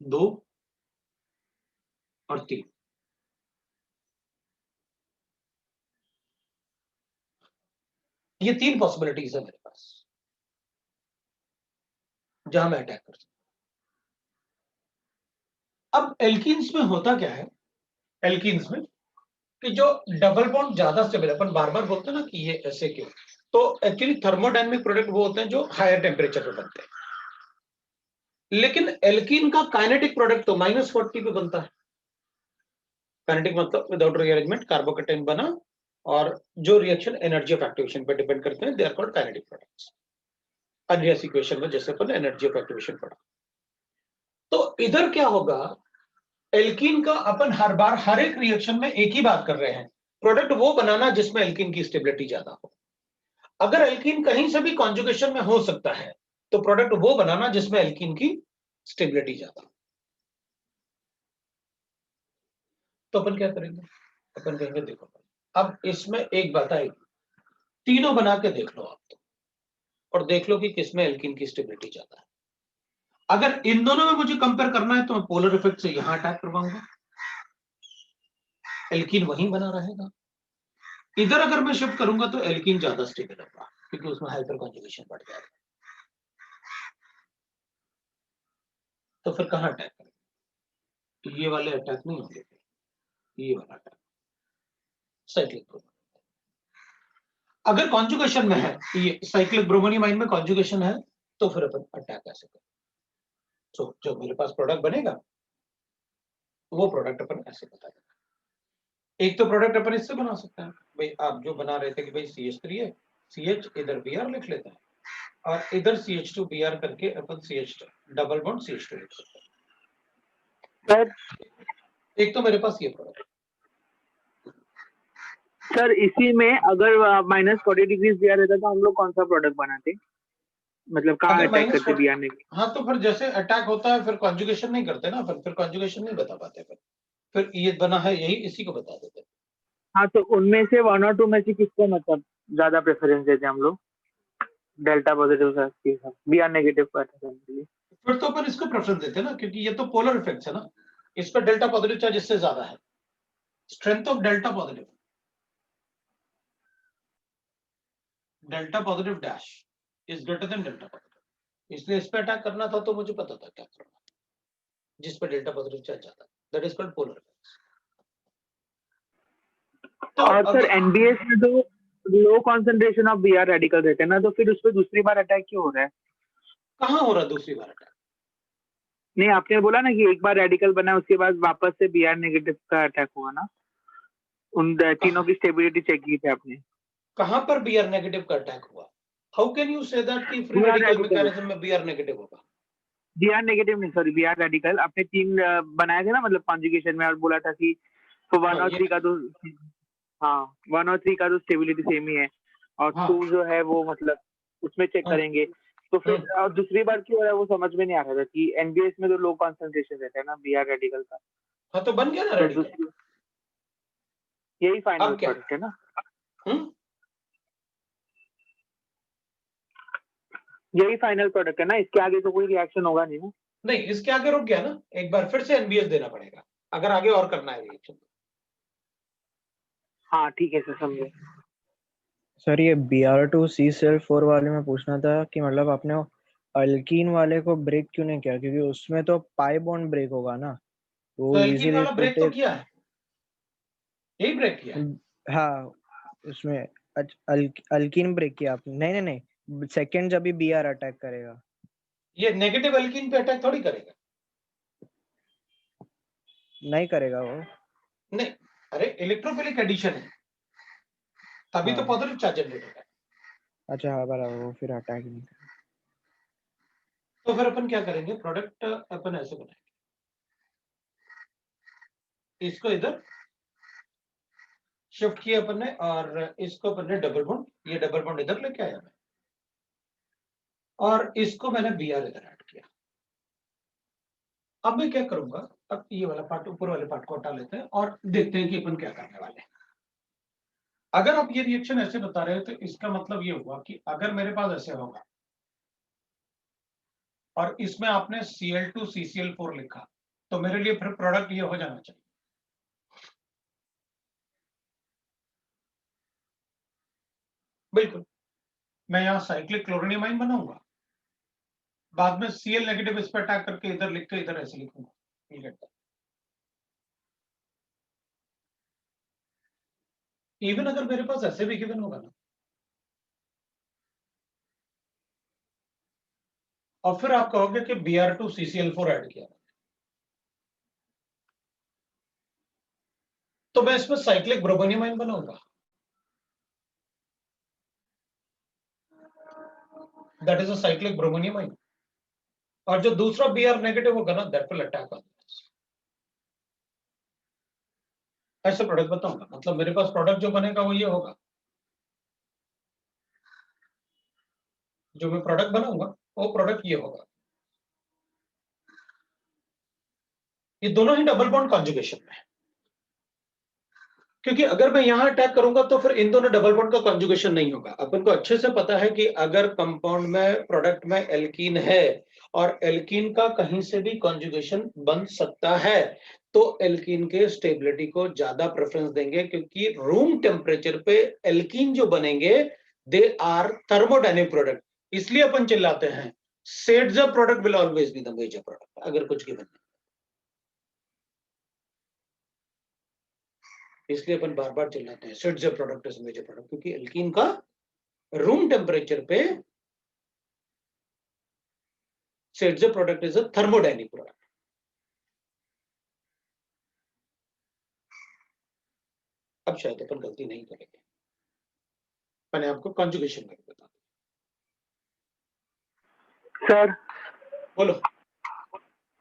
2 और 3। ये 3 पॉसिबिलिटीज है मेरे पास जहां मैं अटैक कर सकता हूं। अब एल्कीन्स में होता क्या है, एल्कीन्स में कि जो डबल बॉन्ड ज्यादा स्टेबल है, अपन बार बार बोलते हैं ना कि ये ऐसे क्यों, तो एक्चुअली थर्मोडायनेमिक प्रोडक्ट वो होते हैं जो हायर टेम्परेचर पे बनते हैं, लेकिन एल्कीन का काइनेटिक प्रोडक्ट तो -40 पे बनता है। काइनेटिक मतलब विदाउट रीअरेंजमेंट कार्बोकेटाइन बना, और जो रिएक्शन एनर्जी ऑफ एक्टिवेशन पे डिपेंड करते हैं they are called kinetic products. अनरियस इक्वेशन में जैसे अपन एनर्जी ऑफ एक्टिवेशन पढ़ा। तो इधर क्या होगा, एल्कीन का अपन हर बार हर एक रिएक्शन में एक ही बात कर रहे हैं, प्रोडक्ट वो बनाना जिसमें एल्कीन की स्टेबिलिटी ज्यादा हो। अगर एल्कीन कहीं से भी कॉन्जुगेशन में हो सकता है तो प्रोडक्ट वो बनाना जिसमें एल्कीन की स्टेबिलिटी ज्यादा हो। तो अपन क्या करेंगे, अपन कहेंगे देखो अब इसमें एक बात आएगी, तीनों बना के देख लो आप तो, और देख लो कि किसमें एल्कीन की स्टेबिलिटी ज्यादा है। अगर इन दोनों में मुझे कंपेयर करना है तो मैं पोलर इफेक्ट से यहां अटैक करवाऊंगा, एल्कीन वहीं बना रहेगा। इधर अगर मैं शिफ्ट करूंगा तो एल्कीन ज्यादा स्टेबल होगा क्योंकि उसमें हाइपर कॉन्जुगेशन बढ़ जाएगा। तो फिर कहां अटैक करेंगे, तो ये वाले अटैक नहीं होंगे, ये वाला अटैक साइक्लिक ब्रोमोनियम। अगर कॉन्जुगेशन में है, ये साइक्लिक ब्रोमोनियमाइन में कॉन्जुगेशन है, तो फिर अपन अटैक ऐसे करें। तो जो मेरे पास प्रोडक्ट बनेगा वो प्रोडक्ट अपन ऐसे बता देंगे। एक तो प्रोडक्ट अपन इससे बना सकते हैं, भाई आप जो बना रहे थे कि भाई CH3 है, CH इधर Br लिख लेते हैं और इधर CH2Br करके अपन CH डबल बॉन्ड CH2 लिख सकते हैं। सर एक तो मेरे पास ये प्रोडक्ट, सर इसी में अगर -40 डिग्री दिया रहता तो हम लोग कौन सा प्रोडक्ट बनाते, मतलब कहाँ अगर अटैक माइनस करते दिया ने? हाँ तो फिर जैसे अटैक होता है फिर कॉन्जुगेशन नहीं करते ना, फिर कॉन्जुगेशन नहीं बता पाते, फिर ये बना है यही, इसी को बता देते। हाँ तो उनमें से 1 और 2 में से किसको मतलब ज्यादा प्रेफरेंस देते हैं हम लोग, डेल्टा पॉजिटिव Br नेगेटिव का अटैक के लिए? फिर तो अपन इसको प्रेफरेंस देते हैं ना, क्योंकि ये तो पोलर इफेक्ट्स है ना, इस पर डेल्टा पॉजिटिव चार्ज इससे ज्यादा है, strength of delta positive dash is greater than delta positive, इसलिए इस पे अटैक करना था तो मुझे पता था क्या करना, जिस पर डेल्टा पॉजिटिव चार्ज ज्यादा, that is called polar effects. तो और सर एनबीएस में तो low concentration of Br radical रहते हैं ना, तो फिर उस पर दूसरी बार अटैक क्यों हो रहा है? कहाँ हो रहा है दूसरी बार अटैक? नहीं, आपने बोला ना कि एक बार रेडिकल बना उसके बाद वापस से Br नेगेटिव का अटैक हुआ ना, उन तीनों की स्टेबिलिटी चेक की थी आपने। कहां पर Br नेगेटिव का अटैक हुआ? How can you say that कि free Br radical radical। Mechanism में Br नेगेटिव होगा? Br नेगेटिव नहीं, सॉरी Br रेडिकल आपने 3 बनाए थे ना, मतलब कॉन्जुगेशन में, और बोला था कि तो 1 और 3 का तो, हाँ 1 और 3 का तो स्टेबिलिटी सेम ही है, और 2 जो है वो मतलब उसमें चेक करेंगे। तो फिर और दूसरी बार क्यों हो रहा है वो समझ में नहीं आ रहा था कि एनबीएस में तो लो कॉन्सेंट्रेशन रहता है ना Br रेडिकल का। हाँ तो बन गया ना तो रेडिकल, यही फाइनल अब क्या? प्रोडक्ट है ना, यही फाइनल प्रोडक्ट है ना, इसके आगे तो कोई रिएक्शन होगा नहीं ना? नहीं, इसके आगे रुक गया ना, एक बार फिर से एनबीएस देना पड़ेगा अगर आगे और करना है रिएक्शन। हाँ ठीक है सर, समझे। सर ये Br2CCl4 वाले में पूछना था कि मतलब आपने अल्कीन वाले को ब्रेक क्यों नहीं किया, क्योंकि उसमें तो पाई बॉन्ड ब्रेक होगा ना, तो वो एल्कीन इजीली वाला ब्रेक तो किया है, यही ब्रेक किया है। हाँ उसमें अल्कीन ब्रेक किया आपने? नहीं नहीं नहीं, सेकंड जब भी Br अटैक करेगा। ये नेगेटिव एल्कीन पे अटैक थोड़ी करेगा, नहीं करेगा वो? नहीं, अरे इलेक्ट्रोफिलिक एडिशन है तभी तो हाँ पॉजिटिव चार्ज जनरेट होगा। अच्छा, हाँ बराबर, वो फिर अटैक नहीं। तो फिर अपन क्या करेंगे, प्रोडक्ट अपन ऐसे बनाएंगे, इसको इधर शिफ्ट किया अपन ने और इसको अपन ने डबल बॉन्ड, ये डबल बॉन्ड इधर लेके आया मैं, और इसको मैंने Br इधर ऐड किया। अब मैं क्या करूंगा, अब ये वाला पार्ट, ऊपर वाले पार्ट को हटा लेते हैं और देखते हैं कि अपन क्या करने वाले हैं। अगर आप ये रिएक्शन ऐसे बता रहे हो तो इसका मतलब ये हुआ कि अगर मेरे पास ऐसे होगा और इसमें आपने Cl2CCl4 लिखा तो मेरे लिए फिर प्रोडक्ट ये हो जाना चाहिए। बिल्कुल, मैं यहाँ साइक्लिक क्लोरोनियमाइन बनाऊंगा, बाद में Cl नेगेटिव इस पर अटैक करके इधर लिख के इधर ऐसे लिखूंगा, इवन अगर मेरे पास ऐसे भी गिवन होगा ना, और फिर आप कहोगे कि Br2CCl4 ऐड किया, तो मैं इसमें साइक्लिक ब्रोमोनियमाइन बनाऊंगा, दैट इज अ साइक्लिक ब्रोमोनियमाइन, और जो दूसरा Br नेगेटिव होगा ना that will attack on this. ऐसे प्रोडक्ट बताऊंगा, मतलब मेरे पास प्रोडक्ट जो बनेगा वो ये होगा, जो मैं प्रोडक्ट बनाऊंगा वो प्रोडक्ट ये होगा। ये दोनों ही डबल बॉन्ड कॉन्जुगेशन में है, क्योंकि अगर मैं यहाँ अटैक करूंगा तो फिर इन दोनों डबल बॉन्ड का कॉन्जुगेशन नहीं होगा। अपन को अच्छे से पता है कि अगर कंपाउंड में प्रोडक्ट में एल्कीन है और एल्कीन का कहीं से भी कॉन्जुगेशन बन सकता है, तो एल्कीन के स्टेबिलिटी को ज्यादा प्रेफरेंस देंगे, क्योंकि रूम टेम्परेचर पे एल्कीन जो बनेंगे दे आर थर्मोडायनेमिक प्रोडक्ट। इसलिए अपन चिल्लाते हैं Saytzeff's product will always be the major product अगर कुछ गिवन है। इसलिए अपन बार बार चिल्लाते हैं Saytzeff's product is major product, क्योंकि एल्कीन का रूम टेम्परेचर पे Saytzeff's product is a thermodynamic product. अब शायद अपन गलती नहीं करेंगे, मैंने आपको कॉन्जुगेशन में बता दिया। सर बोलो।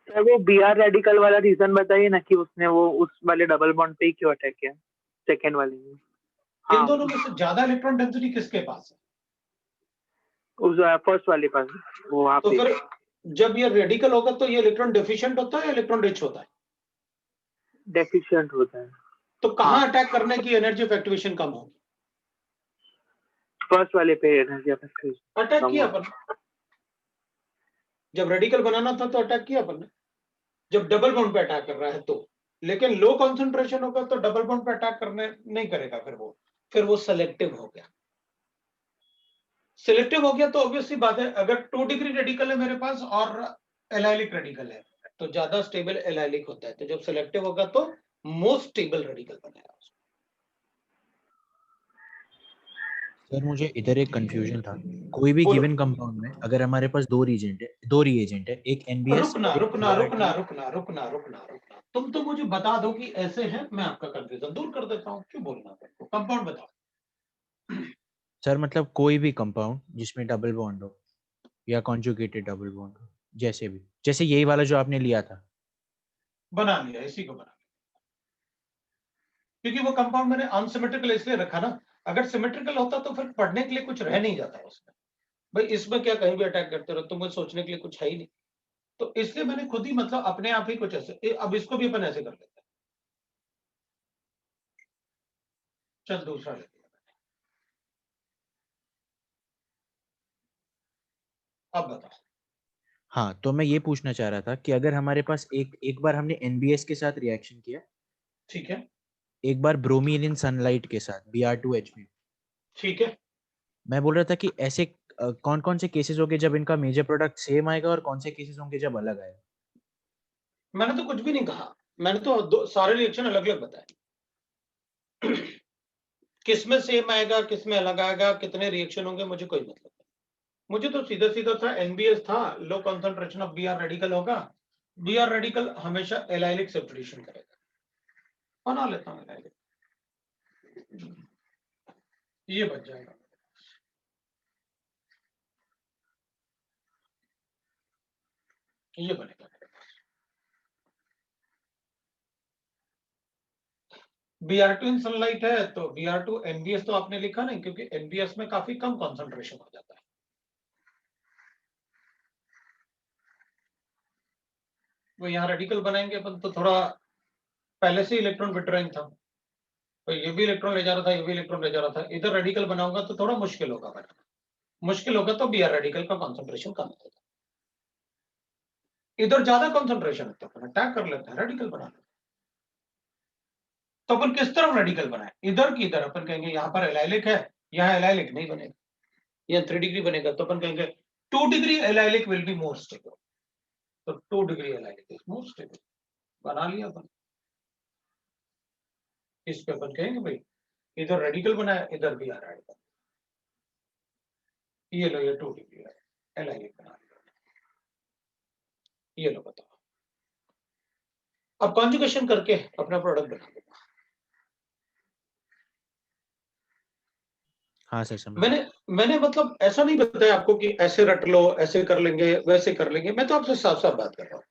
सर वो बीआर रेडिकल वाला रीजन बताइए ना कि उसने वो उस वाले डबल बॉन्ड पे ही क्यों अटैक किया, सेकेंड वाले में। इन दोनों में से ज्यादा इलेक्ट्रॉन डेंसिटी किसके पास है? उस फर्स्ट वाले पास वो आप तो फिर जब ये रेडिकल होगा तो ये इलेक्ट्रॉन डेफिशिएंट होता है या इलेक्ट्रॉन रिच होता है? डेफिशिएंट होता है। तो कहां अटैक करने की एनर्जी ऑफ एक्टिवेशन कम होगी? फर्स्ट वाले पे एनर्जी ऑफ एक्टिवेशन अटैक किया अपन, जब रेडिकल बनाना था तो अटैक किया अपन ने, जब डबल बॉन्ड पे अटैक कर रहा है तो। लेकिन लो कंसंट्रेशन होगा तो डबल बॉन्ड पे अटैक करने नहीं करेगा, फिर वो सेलेक्टिव हो गया। सिलेक्टिव हो गया तो ऑब्वियसली बात है, अगर 2 डिग्री रेडिकल है मेरे पास और एलाइलिक रेडिकल है तो ज्यादा स्टेबल एलाइलिक होता है, तो जब सिलेक्टिव होगा तो मोस्ट स्टेबल रेडिकल बनेगा। सर मुझे इधर एक कंफ्यूजन था, कोई भी गिवन कंपाउंड में अगर हमारे पास दो रिएजेंट है, एक एनबीएस रुकना, तुम तो मुझे बता दो कि ऐसे हैं, मैं आपका कंफ्यूजन दूर कर देता हूँ। क्यों बोलना आपको? कंपाउंड बताओ। सर मतलब कोई भी कंपाउंड जिसमें डबल बॉन्ड हो या कॉन्जुगेटेड डबल बॉन्ड हो, जैसे यही वाला जो आपने लिया था, बना लिया, इसी को बना लिया, क्योंकि वो कंपाउंड मैंने अनसिमेट्रिकल इसलिए रखा ना। अगर सिमेट्रिकल होता तो फिर पढ़ने के लिए कुछ रह नहीं जाता उसमें। भाई इसमें क्या कहीं भी अटैक करते रहो, तुम्हें सोचने के लिए कुछ है ही नहीं, तो इसलिए मैंने खुद ही मतलब अपने आप ही कुछ ऐसे। अब इसको भी अपन ऐसे कर लेते हैं। चल दूसरा लेते हैं। अब बताओ। हाँ तो मैं ये पूछना चाह रहा था कि अगर हमारे पास एक बार हमने एनबीएस के साथ रिएक्शन किया, ठीक है, एक बार ब्रोमीन इन सनलाइट के साथ Br2H में, ठीक है, मैं बोल रहा था कि ऐसे कौन कौन से केसेस होंगे जब इनका मेजर प्रोडक्ट सेम आएगा और कौन से केसेस होंगे जब अलग आएगा? मैंने तो कुछ भी नहीं कहा, मैंने तो सारे रिएक्शन अलग अलग बताए। किसमें सेम आएगा, किसमें अलग आएगा, कितने रिएक्शन होंगे, मुझे कोई मतलब नहीं। मुझे तो सीधा सीधा था, एनबीएस था, low concentration of BR radical होगा, बीआर रेडिकल हमेशा एलाइलिक सब्स्टिट्यूशन करेगा। बना लेता हूं एलाइलिक, ये बच जाएगा। ये बनेगा Br2 इन सनलाइट है तो Br2 एनबीएस तो आपने लिखा नहीं, क्योंकि एनबीएस में काफी कम कंसंट्रेशन हो जाता है। वो यहाँ रेडिकल बनाएंगे अपन तो थोड़ा पहले से इलेक्ट्रॉन विड्रॉइंग था, तो ये भी इलेक्ट्रॉन ले जा रहा था, ये भी इलेक्ट्रॉन ले जा रहा था। इधर रेडिकल बनाऊंगा तो थोड़ा मुश्किल होगा बनाना, मुश्किल होगा तो Br रेडिकल का कंसंट्रेशन कम होगा। इधर ज्यादा कंसंट्रेशन है तो अपन अटैक कर लेते हैं, रेडिकल बना लेते हैं। तो अपन किस तरफ रेडिकल बनाए, इधर की इधर? अपन कहेंगे यहाँ पर एलाइलिक है, यहाँ एलाइलिक नहीं बनेगा, यहाँ 3 डिग्री बनेगा, तो अपन कहेंगे 2 degree allylic will be more stable, तो 2 degree allylic is more stable, बना लिया अपन। इस पे अपन कहेंगे भाई इधर रेडिकल बनाया, इधर भी आ रहा है, ये लो, ये 2 डिग्री है, एलाइलिक बना लिया, ये लो बताओ। अब कॉन्जुगेशन करके अपना प्रोडक्ट बना लो। हाँ सर समझ। मैंने मतलब ऐसा नहीं बताया आपको कि ऐसे रट लो, ऐसे कर लेंगे, वैसे कर लेंगे। मैं तो आपसे साफ साफ बात कर रहा हूँ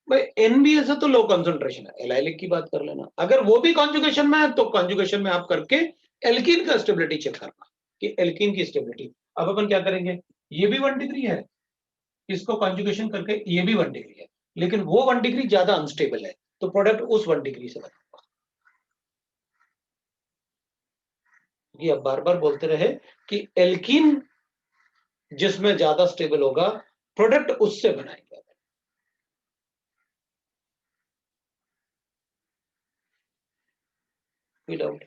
भाई, एनबीएस है तो लो कंसंट्रेशन है, एलाइलिक की बात कर लेना। अगर वो भी कॉन्जुगेशन में है तो कॉन्जुगेशन में आप करके एल्कीन का स्टेबिलिटी चेक करना कि एल्कीन की स्टेबिलिटी। अब अपन क्या करेंगे, ये भी 1 डिग्री है, इसको कॉन्जुगेशन करके ये भी 1 डिग्री है, लेकिन वो 1 डिग्री ज्यादा अनस्टेबल है, तो प्रोडक्ट उस 1 डिग्री से बनेगा। ये अब बार बार बोलते रहे कि एल्कीन जिसमें ज्यादा स्टेबल होगा प्रोडक्ट उससे बनाएंगे। कोई डाउट?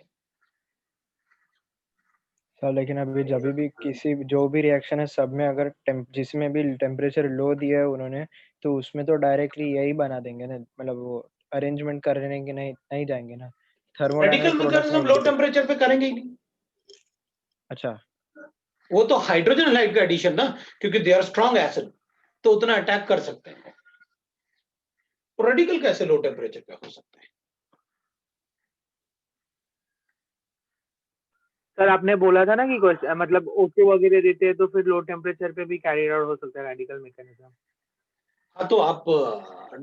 सर लेकिन अभी जब भी किसी जो भी रिएक्शन है सब में अगर जिसमें भी टेम्परेचर लो दिया है उन्होंने तो उसमें तो डायरेक्टली यही बना देंगे ना, मतलब वो अरेंजमेंट करने के नहीं जाएंगे ना, रेडिकल थर्मोडायनामिक प्रोडक्ट मैकेनिज्म नहीं लो लेंगे। टेम्परेचर पे करेंगे ही नहीं। अच्छा, वो तो हाइड्रोजन हाइड का एडिशन ना, क्योंकि दे आर स्ट्रॉन्ग एसिड, तो उतना अटैक कर सकते हैं। रेडिकल कैसे लो टेम्परेचर पे हो सकते हैं? सर आपने बोला था ना कि मतलब O2 वगैरह देते हैं तो फिर लो टेम्परेचर पे भी कैरी आउट हो सकता है रेडिकल मैकेनिज्म। हाँ, तो आप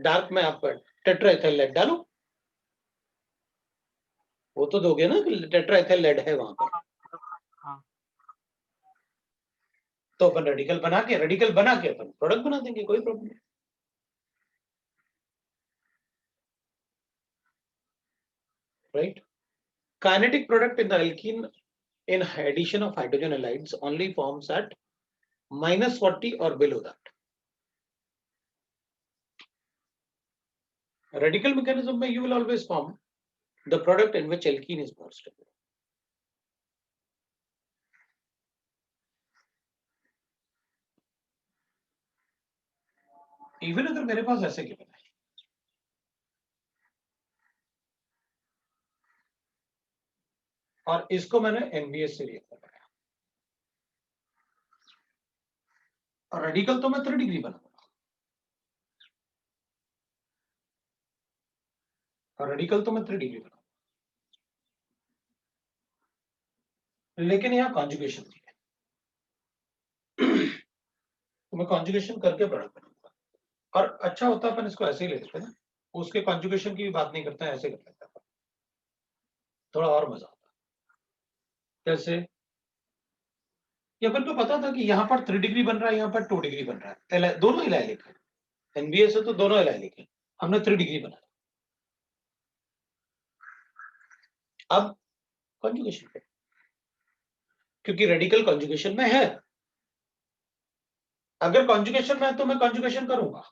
डार्क में आप टेट्राएथाइल लेड डालो, वो तो दोगे ना कि टेट्राएथाइल लेड है वहां पर। हाँ। तो अपन रेडिकल बना के अपन प्रोडक्ट बना देंगे, कोई प्रॉब्लम नहीं। Right? Kinetic product in the alkene in addition of hydrogen halides only forms at -40 or below that. Radical mechanism में you will always form the product in which alkene is more stable. Even अगर मेरे पास ऐसे given है, और इसको मैंने NBS से react कराया, और रेडिकल तो मैं 3 डिग्री बनाऊंगा, और रेडिकल तो मैं 3 डिग्री बनाऊंगा, लेकिन यहाँ कॉन्जुगेशन दी है, तो मैं कॉन्जुगेशन करके प्रोडक्ट बनाऊंगा। और अच्छा होता है अपन इसको ऐसे ही ले लेते हैं ना, उसके कॉन्जुगेशन की भी बात नहीं करते हैं, ऐसे कर लेते हैं, थोड़ा और मजा आता है। कैसे? ये अपन को पता था कि यहाँ पर 3 डिग्री बन रहा है, यहाँ पर 2 डिग्री बन रहा है, दोनों इलाइलिक है, एनबीएस है तो दोनों इलाइलिक है, हमने 3 डिग्री बनाया। अब कॉन्जुगेशन पे, क्योंकि रेडिकल कॉन्जुगेशन में है, अगर कॉन्जुगेशन में है तो मैं कॉन्जुगेशन करूंगा,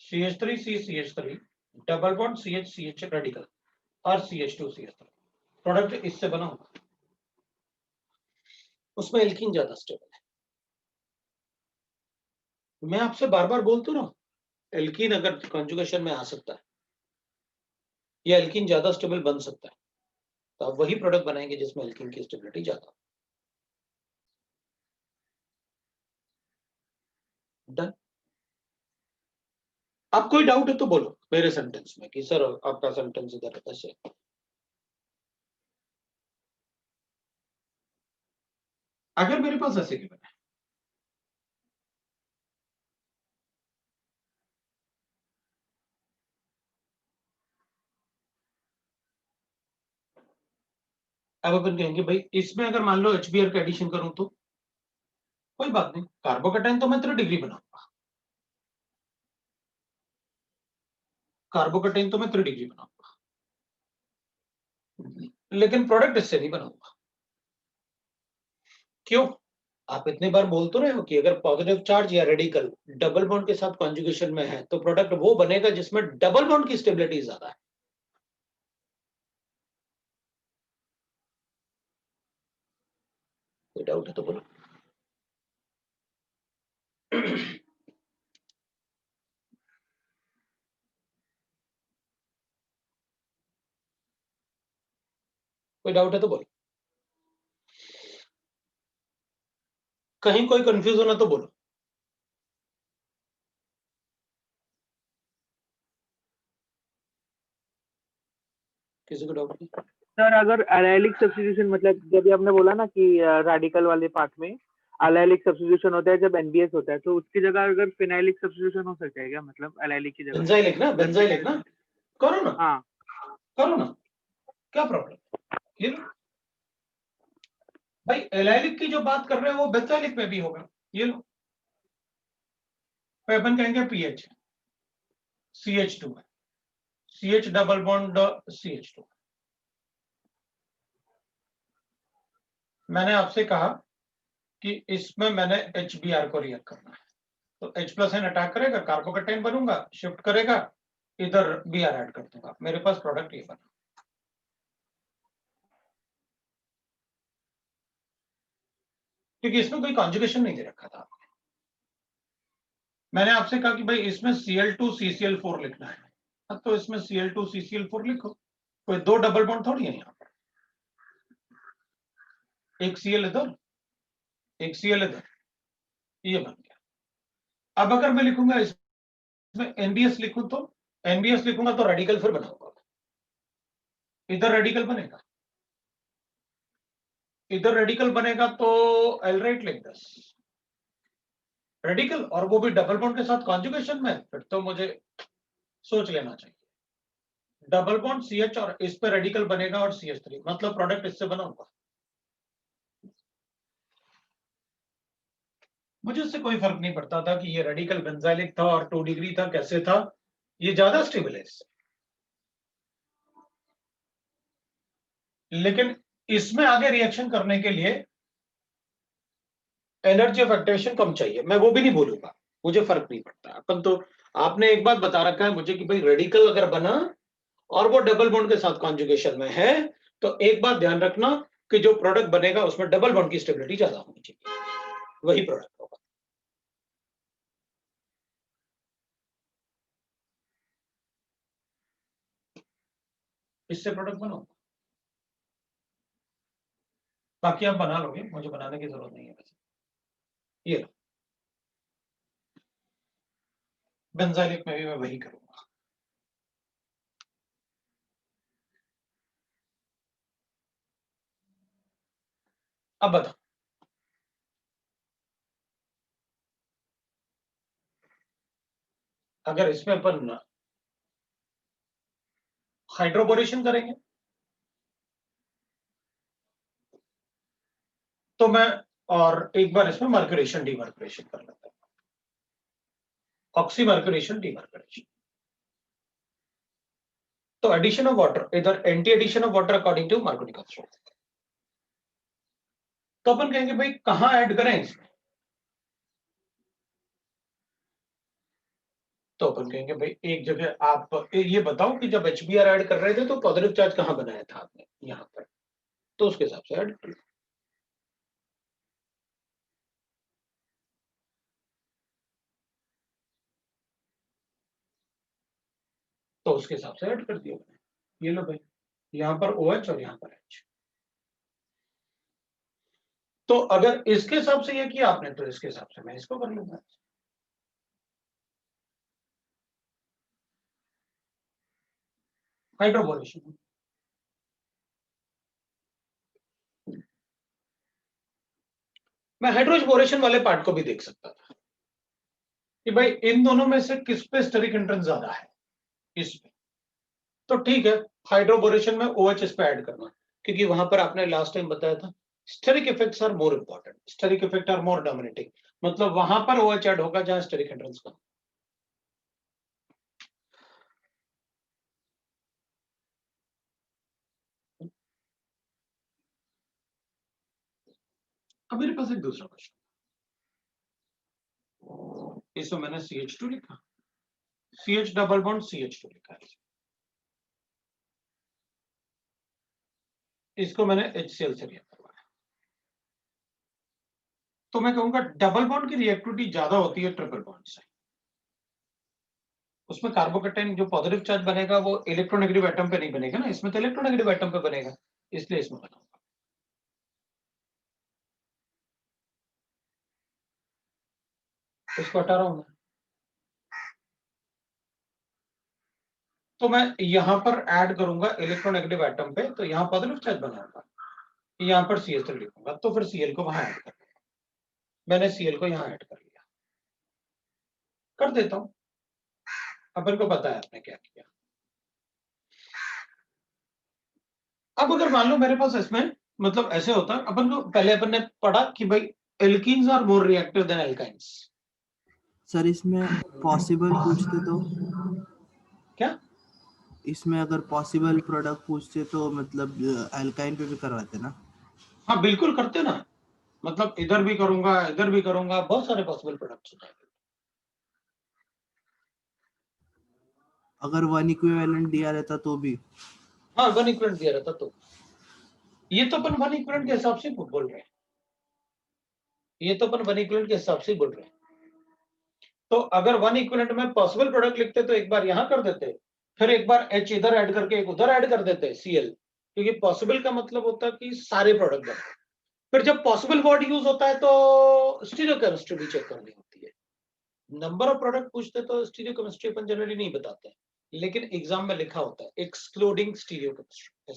CH3 CH3 double bond CH radical और CH2 CH3 प्रोडक्ट इससे बनाऊंगा, उसमें एल्कीन ज्यादा स्टेबल है। मैं आपसे बार बार बोलता हूं ना, एल्कीन अगर कॉन्जुगेशन में आ सकता है या एल्कीन ज्यादा स्टेबल बन सकता है, तो आप वही प्रोडक्ट बनाएंगे जिसमें एल्कीन की स्टेबिलिटी ज्यादा। डन? अब कोई डाउट है तो बोलो मेरे सेंटेंस में कि सर आपका सेंटेंस इधर है कैसे? अगर मेरे पास ऐसे गिवन है, अब अपन कहेंगे भाई इसमें अगर मान लो HBr का एडिशन करूं तो कोई बात नहीं, कार्बोकेटाइन तो मैं 3 डिग्री बनाऊंगा, कार्बोकेटाइन तो मैं 3 डिग्री बनाऊंगा, लेकिन प्रोडक्ट इससे नहीं बनाऊंगा। क्यों? आप इतने बार बोल तो रहे हो कि अगर पॉजिटिव चार्ज या रेडिकल डबल बॉन्ड के साथ कॉन्जुगेशन में है तो प्रोडक्ट वो बनेगा जिसमें डबल बॉन्ड की स्टेबिलिटी ज्यादा है। कोई डाउट है तो बोलो। कोई डाउट है तो बोलो, कहीं कोई कंफ्यूज होना तो बोलो। किसी को डाउट नहीं? सर अगर एलाइलिक सब्स्टिट्यूशन मतलब जब भी आपने बोला ना कि रेडिकल वाले पार्ट में एलाइलिक सब्स्टिट्यूशन होता है जब एनबीएस होता है, तो उसकी जगह अगर फिनाइलिक सब्स्टिट्यूशन हो सकता है क्या, मतलब एलाइलिक की जगह? बेंजाइलिक ना करो ना, हाँ करो ना, क्या प्रॉब्लम? ये लो भाई, एलाइलिक की जो बात कर रहे हो वो बेंजाइलिक में भी होगा, ये लो। तो अपन कहेंगे पीएच CH2 है, CH डबल बॉन्ड CH2, मैंने आपसे कहा कि इसमें मैंने HBr को रिएक्ट करना है, तो H+N अटैक करेगा, कार्बोकेटाइन बनूंगा, शिफ्ट करेगा, इधर Br ऐड कर दूंगा, मेरे पास प्रोडक्ट ये बना। क्योंकि इसमें कोई कॉन्जुगेशन नहीं दे रखा था। मैंने आपसे कहा कि भाई इसमें Cl2CCl4 लिखना है, तो इसमें Cl2CCl4 लिखो, कोई दो डबल बॉन्ड थोड़ी है यहाँ पर, एक Cl इधर, एक Cl इधर, ये बन गया। अब अगर मैं लिखूंगा इसमें NBS लिखूं तो NBS लिखूंगा तो रेडिकल फिर बनाऊंगा, इधर रेडिकल बनेगा, इधर रेडिकल बनेगा, तो एल्राइट लिख दस रेडिकल, और वो भी डबल बॉन्ड के साथ कॉन्जुगेशन में, फिर तो मुझे सोच लेना चाहिए डबल बॉन्ड CH और इस पे रेडिकल बनेगा और CH3, मतलब प्रोडक्ट इससे बनाऊंगा। मुझे इससे कोई फर्क नहीं पड़ता था कि ये रेडिकल बेंजाइलिक था और 2 डिग्री था, कैसे था, ये ज्यादा स्टेबल है इससे। लेकिन इसमें आगे रिएक्शन करने के लिए एनर्जी ऑफ एक्टिवेशन कम चाहिए, मैं वो भी नहीं बोलूंगा, मुझे फर्क नहीं पड़ता। अपन तो आपने एक बात बता रखा है मुझे कि भाई रेडिकल अगर बना और वो डबल बॉन्ड के साथ कॉन्जुगेशन में है, तो एक बात ध्यान रखना कि जो प्रोडक्ट बनेगा उसमें डबल बॉन्ड की स्टेबिलिटी ज्यादा होनी चाहिए, वही प्रोडक्ट होगा। इससे प्रोडक्ट बनाओ, बाकी आप बना लोगे, मुझे बनाने की जरूरत नहीं है। वैसे ये बेंजाइलिक में भी मैं वही करूंगा। अब बताओ, अगर इसमें अपन हाइड्रोबोरेशन करेंगे तो मैं और एक बार इसमें मर्क्यूरेशन डीमर्क्यूरेशन कर लेता हूं, ऑक्सीमर्क्यूरेशन डीमर्क्यूरेशन। तो एडिशन ऑफ वाटर, इधर anti addition of water according to Markovnikov construct. तो अपन कहेंगे भाई कहां ऐड करें इसमें, तो अपन कहेंगे भाई एक जगह आप ये बताओ कि जब HBr ऐड कर रहे थे तो पॉजिटिव चार्ज कहां बनाया था आपने, यहां पर, तो उसके हिसाब से ऐड कर लो। तो उसके हिसाब से ऐड कर दिया मैंने, ये लो भाई, यहां पर OH और यहां पर H। तो अगर इसके हिसाब से ये किया आपने तो इसके हिसाब से मैं इसको कर लूंगा। हाइड्रोबोरेशन, मैं हाइड्रोबोरेशन वाले पार्ट को भी देख सकता था कि भाई इन दोनों में से किस पे स्टेरिक हिंड्रेंस ज्यादा है, इस पे, तो ठीक है हाइड्रोबोरेशन में OH इस पे ऐड करना, क्योंकि वहां पर आपने लास्ट टाइम बताया था steric effects are more important, steric effect are more dominating, मतलब वहां पर OH ऐड होगा जहां स्टेरिक हिंड्रेंस कम। अब मेरे पास एक दूसरा क्वेश्चन, इसमें मैंने CH2 लिखा, CH डबल बॉन्ड CH2 लिखा है, इसको मैंने HCl से रिएक्ट करवाया, तो मैं कहूंगा डबल बॉन्ड की रिएक्टिविटी ज्यादा होती है ट्रिपल बॉन्ड से। उसमें कार्बोकेटाइन जो पॉजिटिव चार्ज बनेगा वो इलेक्ट्रोनेगेटिव एटम पे नहीं बनेगा ना, इसमें तो इलेक्ट्रोनेगेटिव एटम पे बनेगा, इसलिए इसमें बनाऊंगा। इसको हटा रहा हूं मैं, तो मैं यहां पर ऐड करूंगा इलेक्ट्रोनेगेटिव एटम पे, तो यहां पॉजिटिव चार्ज बनाऊंगा, यहां पर CH3 लिखूंगा, तो फिर Cl को वहां ऐड कर, मैंने Cl को यहां ऐड कर लिया, कर देता हूं, अपन को पता है आपने क्या किया। अब अगर मान लो मेरे पास इसमें मतलब ऐसे होता है, अपन को पहले अपन ने पढ़ा कि भाई alkenes are more reactive than alkynes. Sir इसमें पॉसिबल पूछते तो क्या इसमें अगर पॉसिबल प्रोडक्ट पूछते तो मतलब अल्काइन पे भी करवाते ना। हाँ बिल्कुल करते ना, मतलब इधर भी करूंगा, इधर भी करूंगा, बहुत सारे पॉसिबल प्रोडक्ट्स हो जाएंगे। अगर वन इक्विवेलेंट दिया रहता तो भी। हाँ वन इक्विवेलेंट दिया रहता तो, ये तो अपन वन इक्विवेलेंट के हिसाब से बोल रहे हैं, ये तो अपन वन इक्विवेलेंट के हिसाब से बोल रहे हैं। तो अगर वन इक्विवेलेंट में पॉसिबल प्रोडक्ट लिखते तो एक बार यहां कर देते, फिर एक बार H इधर ऐड करके एक उधर ऐड कर देते Cl, क्योंकि पॉसिबल का मतलब होता है कि सारे प्रोडक्ट बनते। फिर जब पॉसिबल वर्ड यूज होता है तो स्टीरियोकेमिस्ट्री भी चेक करनी होती है। नंबर ऑफ प्रोडक्ट पूछते तो स्टीरियोकेमिस्ट्री अपन जनरली नहीं बताते हैं, लेकिन एग्जाम में लिखा होता है एक्सक्लूडिंग स्टीरियोकेमिस्ट्री।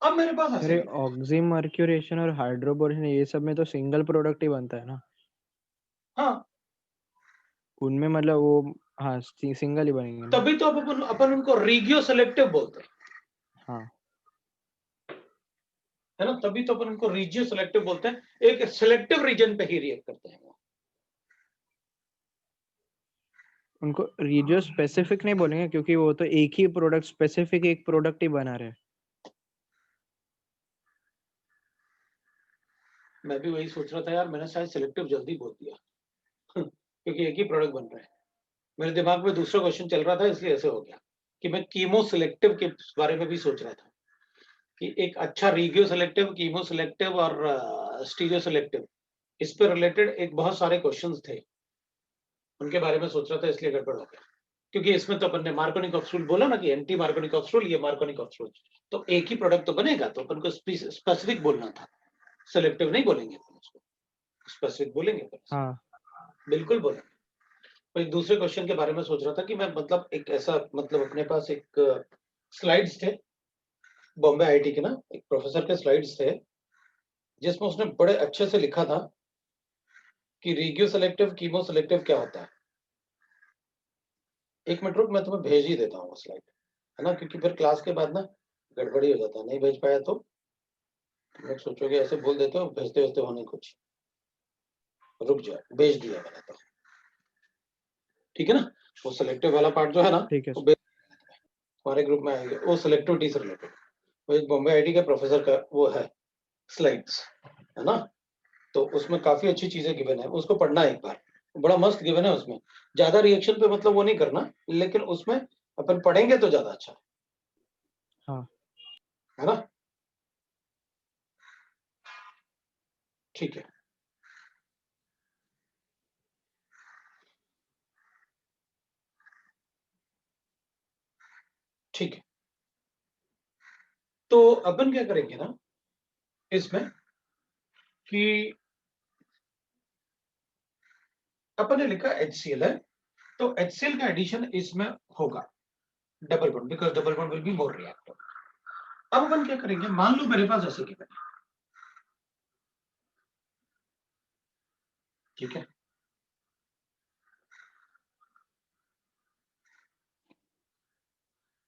अब मेरे पास अरे ऐसे ऑक्सीमर्क्यूरेशन और हाइड्रोबोरेशन ये सब में तो सिंगल प्रोडक्ट ही बनता है ना, हाँ, उनमें मतलब वो हाँ सिंगल ही बनेंगे ना। तभी तो अपन उनको रिगियो सेलेक्टिव बोलते हैं, हाँ है ना, तभी तो अपन उनको रिजियो सेलेक्टिव बोलते हैं, एक सिलेक्टिव रीजन पे ही रिएक्ट करते हैं वो। उनको रीजियो स्पेसिफिक नहीं बोलेंगे क्योंकि वो तो एक ही प्रोडक्ट स्पेसिफिक एक प्रोडक्ट ही बना रहे हैं। मैं भी वही सोच रहा था यार, मैंने शायद सिलेक्टिव जल्दी बोल दिया क्योंकि एक ही प्रोडक्ट बन रहा है। मेरे दिमाग में दूसरा क्वेश्चन चल रहा था, इसलिए ऐसे हो गया कि मैं कीमो सिलेक्टिव के बारे में भी सोच रहा था कि एक अच्छा रिगियो सिलेक्टिव, कीमो सिलेक्टिव और स्टीरियो सिलेक्टिव, इस पे रिलेटेड एक बहुत सारे क्वेश्चंस थे, उनके बारे में सोच रहा था, इसलिए गड़बड़ हो गया। क्योंकि इसमें तो अपन ने मार्कोनिकॉफ रूल बोला ना कि एंटी मार्कोनिकॉफ रूल, ये मार्कोनिकॉफ रूल, तो एक ही प्रोडक्ट तो बनेगा, तो अपन को स्पेसिफिक बोलना था, सिलेक्टिव नहीं बोलेंगे अपन उसको, स्पेसिफिक बोलेंगे अपन। हाँ बिल्कुल बोलेंगे। तो एक दूसरे क्वेश्चन के बारे में सोच रहा था कि मैं मतलब एक ऐसा, मतलब अपने पास एक स्लाइड्स थे बॉम्बे आईआईटी के ना, एक प्रोफेसर के स्लाइड्स थे जिसमें उसने बड़े अच्छे से लिखा था कि रिगियो सेलेक्टिव, कीमो सेलेक्टिव क्या होता है। एक मिनट रुक, मैं तुम्हें भेज ही देता हूँ स्लाइड, है ना, क्योंकि फिर क्लास के बाद ना गड़बड़ी हो जाता है, नहीं भेज पाया तो तुम लोग सोचोगे ऐसे बोल देते हो, भेजते भेजते होने कुछ। रुक जाओ, भेज दिया मैंने तो, ठीक है ना। वो सिलेक्टिव वाला पार्ट जो है ना, ठीक है वो हमारे ग्रुप में आएंगे, वो सिलेक्टिविटी से रिलेटेड, वो एक बॉम्बे आईआईटी के प्रोफेसर का वो है स्लाइड्स, है ना, तो उसमें काफी अच्छी चीजें गिवन है, उसको पढ़ना एक बार, बड़ा मस्त गिवन है उसमें। ज्यादा रिएक्शन पे मतलब वो नहीं करना, लेकिन उसमें अपन पढ़ेंगे तो ज्यादा अच्छा हाँ है ना। ठीक है, ठीक है, तो अपन क्या करेंगे ना इसमें कि अपन ने लिखा HCl है, तो HCl का एडिशन इसमें होगा double bond, because double bond will be more reactive. अब अपन क्या करेंगे, मान लो मेरे पास ऐसे गिवन है, ठीक है,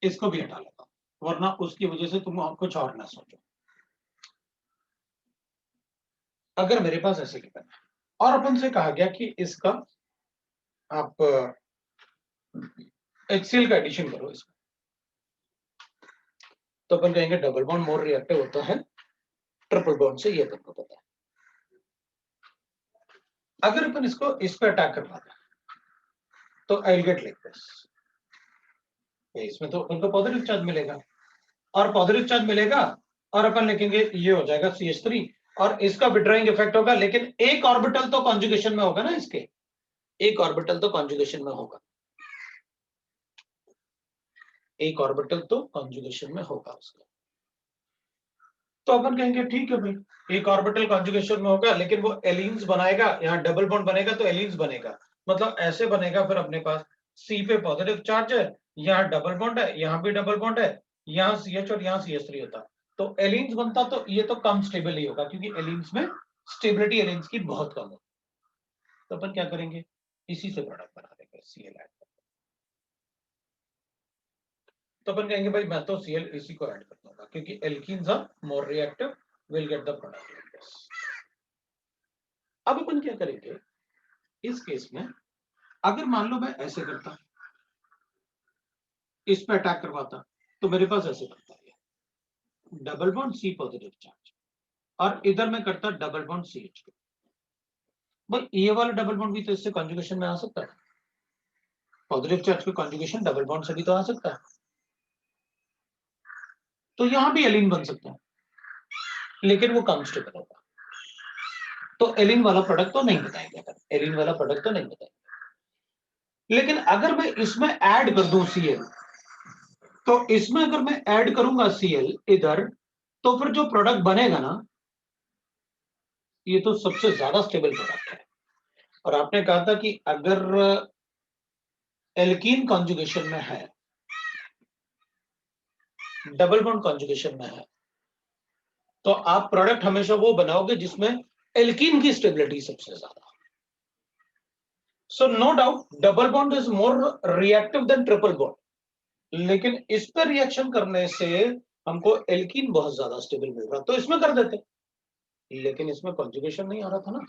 इसको भी हटा लेता हूं, वरना उसकी वजह से तुम कुछ और ना सोचो। अगर मेरे पास ऐसे गिवन है और अपन से कहा गया कि इसका आप HCl का एडिशन करो इसमें, तो अपन कहेंगे डबल बॉन्ड मोर रिएक्टिव होता है ट्रिपल बॉन्ड से, ये अपन को पता है। अगर अपन इसको इस पे अटैक करवाते तो I will get like this, इसमें तो अपन को पॉजिटिव चार्ज मिलेगा, और पॉजिटिव चार्ज मिलेगा और अपन लिखेंगे ये हो जाएगा CH3, और इसका विड्रॉइंग इफेक्ट होगा, लेकिन एक ऑर्बिटल तो कॉन्जुगेशन में होगा ना, इसके एक ऑर्बिटल तो कॉन्जुगेशन में होगा, एक ऑर्बिटल तो कॉन्जुगेशन में होगा उसका। तो अपन कहेंगे ठीक है भाई, एक ऑर्बिटल कॉन्जुगेशन में होगा, लेकिन वो एलीन्स बनाएगा, यहाँ डबल बॉन्ड बनेगा तो एलीन्स बनेगा, मतलब ऐसे बनेगा। फिर अपने पास C पे पॉजिटिव चार्ज है, यहाँ डबल बॉन्ड है, यहाँ भी डबल बॉन्ड है, यहाँ CH और यहाँ CH3 होता, तो एलीन्स बनता, तो ये तो कम स्टेबल ही होगा, क्योंकि एलीन्स में स्टेबिलिटी एलीन्स की बहुत कम होती है। तो अपन क्या करेंगे, इसी से प्रोडक्ट बना देंगे Cl ऐड। तो अपन कहेंगे भाई मैं तो Cl इसी को ऐड कर दूंगा, क्योंकि alkenes are more reactive, will get the product like this. अब अपन क्या करेंगे इस केस में, अगर मान लो मैं ऐसे करता, इस पे अटैक करवाता, तो मेरे पास ऐसे बनता है, double bond C positive charge, और इधर मैं करता double bond C H two. भाई ये वाला डबल बॉन्ड भी तो इससे कॉन्जुगेशन में आ सकता है, पॉजिटिव चार्ज के कॉन्जुगेशन डबल बॉन्ड से भी तो आ सकता है, तो यहां भी एलिन बन सकता है, लेकिन वो कम स्टेबल होगा, तो एलिन वाला प्रोडक्ट तो नहीं बताएंगे, अगर एलिन वाला प्रोडक्ट तो नहीं बताएंगे। लेकिन अगर मैं इसमें ऐड कर दूं सीएल, तो इसमें अगर मैं ऐड करूंगा सीएल इधर, तो फिर जो प्रोडक्ट बनेगा ना, ये तो सबसे ज्यादा स्टेबल प्रोडक्ट है। और आपने कहा था कि अगर एल्कीन कॉन्जुगेशन में है, डबल बॉन्ड कॉन्जुगेशन में है, तो आप प्रोडक्ट हमेशा वो बनाओगे जिसमें एल्कीन की स्टेबिलिटी सबसे ज्यादा। So no doubt double bond is more reactive than triple bond, लेकिन इस पर रिएक्शन करने से हमको एल्कीन बहुत ज्यादा स्टेबल मिल रहा, तो इसमें कर देते, लेकिन इसमें कॉन्जुगेशन नहीं आ रहा था ना,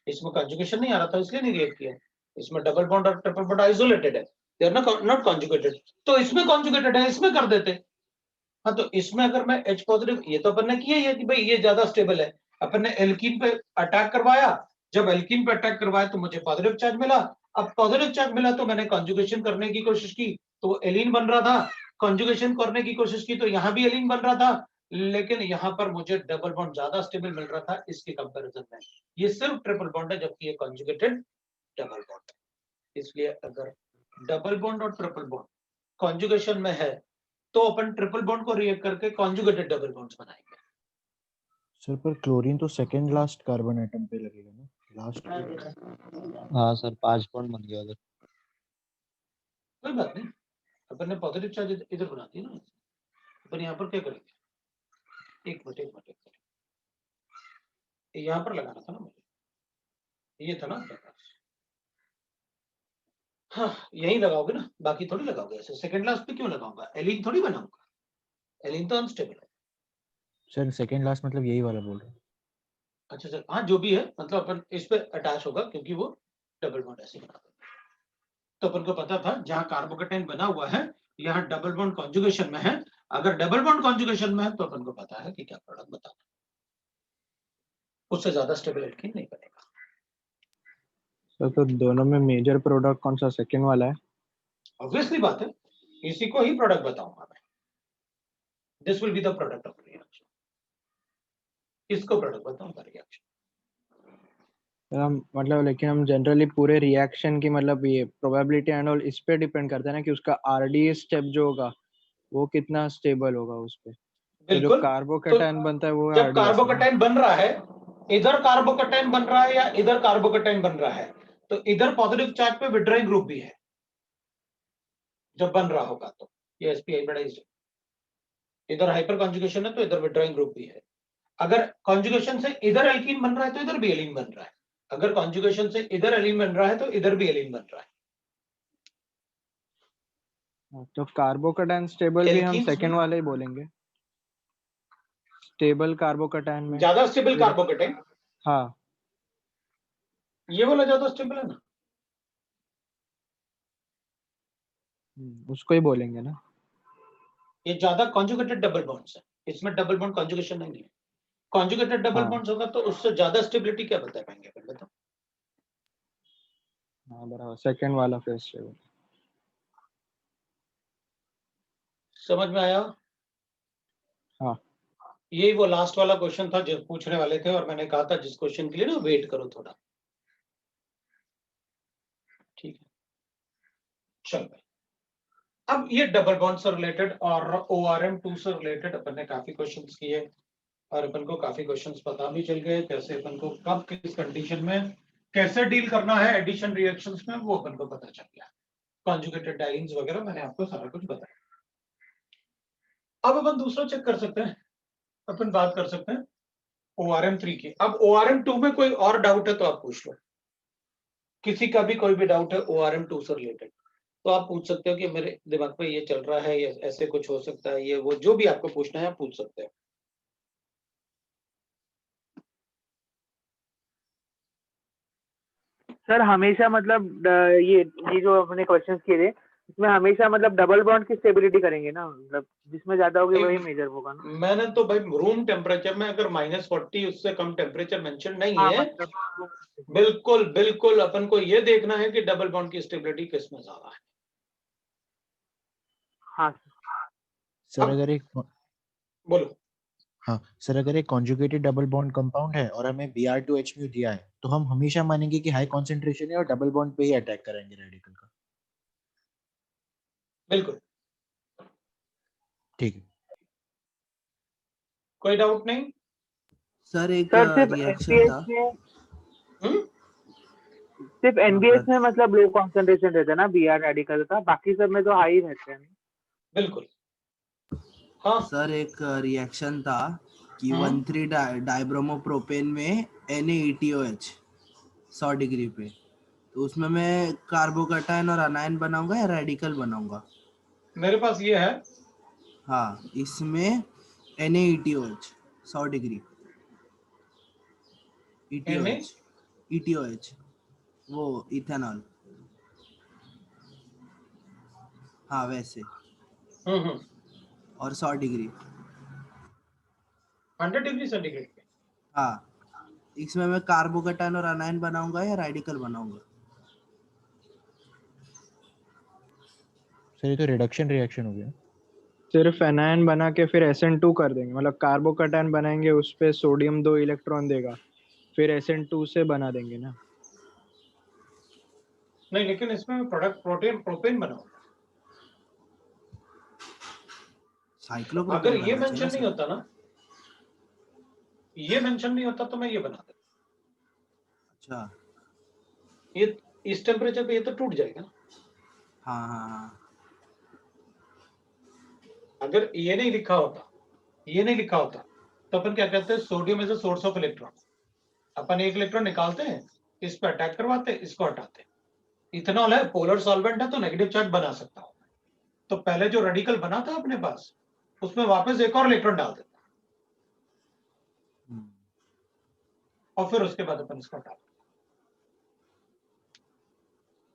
इसमें कॉन्जुगेशन नहीं आ रहा था, इसलिए नहीं रिएक्ट किया। इसमें डबल बॉन्ड और ट्रिपल बॉन्ड आइसोलेटेड है, दे आर नॉट कॉन्जुगेटेड, तो इसमें कॉन्जुगेटेड है, इसमें कर देते। हाँ, तो इसमें अगर मैं H पॉजिटिव, ये तो अपन ने किया ही है कि भाई ये ज्यादा स्टेबल है, अपन ने एल्कीन पे अटैक करवाया, जब एल्कीन पे अटैक करवाया तो मुझे पॉजिटिव चार्ज मिला, अब पॉजिटिव चार्ज मिला तो मैंने कॉन्जुगेशन करने की कोशिश की, तो वो एलीन बन रहा था, कॉन्जुगेशन करने की कोशिश की तो यहाँ भी एलीन बन रहा था, लेकिन यहाँ पर मुझे डबल बॉन्ड ज्यादा स्टेबल मिल रहा था इसके कंपैरिजन में। ये सिर्फ ट्रिपल बॉन्ड है, जबकि ये कॉन्जुगेटेड डबल बॉन्ड है। इसलिए अगर डबल बॉन्ड और ट्रिपल बॉन्ड कॉन्जुगेशन में है, तो अपन ट्रिपल बॉन्ड को रिएक्ट करके कॉन्जुगेटेड डबल बॉन्ड्स बनाएंगे। सर पर क्लोरीन तो सेकंड लास्ट कार्बन एटम पे लगेगा ना, लास्ट। हाँ सर 5 पॉइंट बन गया उधर। कोई बात नहीं, अपन ने पॉजिटिव चार्ज इधर बना दिया ना, अपन यहाँ पर क्या करेंगे, एक मिनट यहाँ पर लगाना था ना मुझे, ये था ना आपके पास, हाँ यही लगाओगे ना, बाकी थोड़ी लगाओगे ऐसे, सेकंड लास्ट पे क्यों लगाऊंगा, एलीन थोड़ी बनाऊंगा, एलीन तो अनस्टेबल है। सर सेकंड लास्ट मतलब यही वाला बोल रहा हूँ। अच्छा सर, हाँ जो भी है, मतलब अपन इस पे अटैच होगा क्योंकि वो डबल बॉन्ड ऐसे बना देगा, तो अपन को पता था जहां कार्बोकेटाइन बना हुआ है यहाँ डबल बॉन्ड कॉन्जुगेशन में है, अगर डबल बॉन्ड कॉन्जुगेशन में है तो अपन को पता है कि क्या प्रोडक्ट बताना, उससे ज्यादा स्टेबल एल्कीन नहीं बनेगा। सर तो दोनों में मेजर प्रोडक्ट कौन सा, सेकंड वाला है? ऑब्वियसली बात है, इसी को ही प्रोडक्ट बताऊंगा मैं, this will be the product of reaction, इसको प्रोडक्ट बताऊंगा रिएक्शन। हम मतलब, लेकिन हम जनरली पूरे रिएक्शन की मतलब ये प्रोबेबिलिटी एंड ऑल इस पे डिपेंड करता है ना कि उसका आरडीएस स्टेप जो होगा वो कितना स्टेबल होगा उस पे। तो जो बिल्कुल, कार्बोकेटाइन बनता है वो जब RDS है। कार्बोकेटाइन बन रहा है, इधर कार्बोकेटाइन बन रहा है या इधर कार्बोकेटाइन बन रहा है, तो इधर पॉजिटिव चार्ज पे विड्रॉइंग ग्रुप भी है जब बन रहा होगा, तो ये sp हाइब्रिडाइज्ड है, इधर हाइपर कॉन्जुगेशन है तो इधर विड्रॉइंग ग्रुप भी है। अगर कॉन्जुगेशन से इधर एल्कीन बन रहा है तो इधर भी एलीन बन रहा है, अगर कॉन्जुगेशन से इधर एलीन बन रहा है तो इधर भी एलीन बन रहा है। तो कार्बोकेटाइन स्टेबल भी हम एल्कीन्स सेकंड में वाले ही बोलेंगे, स्टेबल कार्बोकेटाइन में। ज्यादा स्टेबल कार्बोकेटाइन, हाँ ये वाला ज्यादा स्टेबल है ना, उसको ही बोलेंगे ना। ये ज्यादा कॉन्जुगेटेड डबल बॉन्ड्स है, इसमें डबल बॉन्ड कॉन्जुगेशन नहीं है, कॉन्जुगेटेड डबल हाँ बॉन्ड्स होगा तो उससे ज्यादा स्टेबिलिटी क्या बता पाएंगे अपन, बताओ। हाँ बराबर, सेकंड वाला फिर स्टेबल। समझ में आया? हाँ यही वो लास्ट वाला क्वेश्चन था जो पूछने वाले थे, और मैंने कहा था जिस क्वेश्चन के लिए ना वेट करो थोड़ा, ठीक है। चल भाई, अब ये डबल बॉन्ड से रिलेटेड और ORM2 से रिलेटेड अपन ने काफी क्वेश्चंस किए, और अपन को काफी क्वेश्चंस पता भी चल गए कैसे अपन को कब किस कंडीशन में कैसे डील करना है एडिशन रिएक्शंस में, वो अपन को पता चल गया, कॉन्जुगेटेड डाइन्स वगैरह मैंने आपको सारा कुछ बताया। अब अपन दूसरा चेक कर सकते हैं, अपन बात कर सकते हैं ORM3 की। अब ORM2 में कोई और डाउट है तो आप पूछ लो, किसी का भी कोई भी डाउट है ORM2 से रिलेटेड तो आप पूछ सकते हो कि मेरे दिमाग में ये चल रहा है, ये ऐसे कुछ हो सकता है, ये वो जो भी आपको पूछना है आप पूछ सकते हो। सर हमेशा मतलब ये जो अपने क्वेश्चंस किए थे इसमें हमेशा मतलब डबल बॉन्ड की स्टेबिलिटी करेंगे ना, मतलब जिसमें ज्यादा होगी वही नहीं, मेजर होगा ना। मैंने तो भाई रूम टेम्परेचर में अगर -40 उससे कम टेम्परेचर मेंशन नहीं हाँ है, मतलब बिल्कुल बिल्कुल अपन को ये देखना है कि डबल बॉन्ड की स्टेबिलिटी किस में ज्यादा है। हाँ सर अब अगर एक बोलो। हाँ सर, अगर एक कॉन्जुगेटेड डबल बॉन्ड कंपाउंड है और हमें Br2H म्यू दिया है, तो हम हमेशा मानेंगे कि हाई कॉन्सेंट्रेशन है और डबल बॉन्ड पे ही अटैक करेंगे रेडिकल का। बिल्कुल, ठीक है। कोई डाउट नहीं। सर एक सर सिर्फ रिएक्शन एनबीएस था। हम्म सिर्फ हाँ, एनबीएस में मतलब लो कॉन्सेंट्रेशन रहता है ना बीआर रेडिकल का, बाकी सब में तो हाई रहते हैं। बिल्कुल। हाँ। सर एक रिएक्शन था कि हम्म 13 डाइब्रोमोप्रोपेन में NaETOH 100 डिग्री पे, तो उसमें मैं कार्बोकैटायन और अनायन बनाऊंगा या रेडिकल बनाऊंगा? मेरे पास ये है। हाँ, इसमें NaETOH 100 डिग्री Na ETOH वो इथेनॉल, हाँ वैसे, हम्म और 100 डिग्री। 100 डिग्री सेंटीग्रेड पे। हाँ, इसमें मैं कार्बोकैटायन और अनायन बनाऊंगा या रेडिकल बनाऊंगा? सर ये तो रिडक्शन रिएक्शन हो गया। सिर्फ एनायन बना के फिर SN2 कर देंगे, मतलब कार्बोकैटायन बनाएंगे, उस पे सोडियम 2 इलेक्ट्रॉन देगा, फिर SN2 से बना देंगे ना। नहीं, लेकिन इसमें प्रोडक्ट प्रोपेन बनाऊंगा। अगर साइक्लोप्रोपेन ये बनना चाहिए मेंशन ना नहीं सर। होता ना, ये मेंशन नहीं होता तो मैं ये बना देता। अच्छा, ये इस टेम्परेचर पे ये तो टूट जाएगा ना। हाँ हाँ हाँ। अगर ये नहीं लिखा होता, ये नहीं लिखा होता, तो अपन क्या कहते हैं, sodium is a source of electron. अपन एक इलेक्ट्रॉन निकालते हैं, इस पे अटैक करवाते हैं, इसको हटाते हैं। इथेनॉल है, पोलर सॉल्वेंट है, तो नेगेटिव चार्ज बना सकता हूं। तो पहले जो रेडिकल बना था अपने पास, उसमें वापस एक और इलेक्ट्रॉन डाल देता हम्म, और फिर उसके बाद अपन इसको हटाते।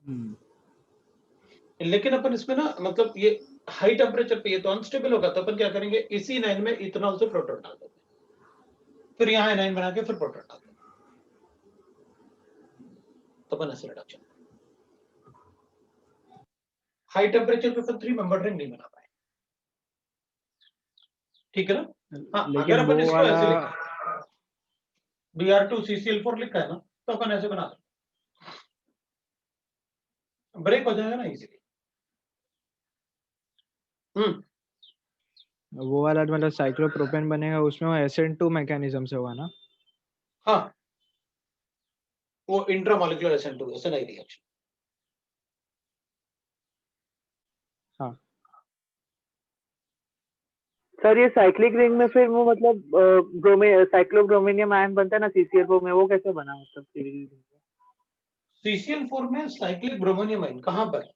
हम्म, लेकिन अपन इसमें ना, मतलब ये हाई टेम्परेचर पे ये तो अनस्टेबल होगा, तो अपन क्या करेंगे, इसी नाइन में इथेनॉल से प्रोटॉन डाल देते हैं, फिर यहाँ नाइन बना के फिर प्रोटॉन डाल देते हैं, तो अपन ऐसे रिडक्शन। हाई टेम्परेचर पे अपन 3 मेंबर रिंग नहीं बना पाए। ठीक है ना। हाँ, अगर लेकिन वो अपन इसको वाला ऐसे लिखें, Br2CCl4 लिखा है ना, तो अपन ऐसे बना सकते, ब्रेक हो जाएगा ना इजीली। वो वाला मतलब साइक्लोप्रोपेन बनेगा, उसमें वो SN2 मैकेनिज्म से होगा ना। हाँ, वो इंट्रामोलिकुलर SN2 SNI रिएक्शन। हाँ, सर ये साइक्लिक रिंग में फिर वो मतलब साइक्लोब्रोमीनियम आयन बनता है ना CCl4 में, वो कैसे बना मतलब CCl4 में साइक्लिक ब्रोमोनियम आयन कहां पर?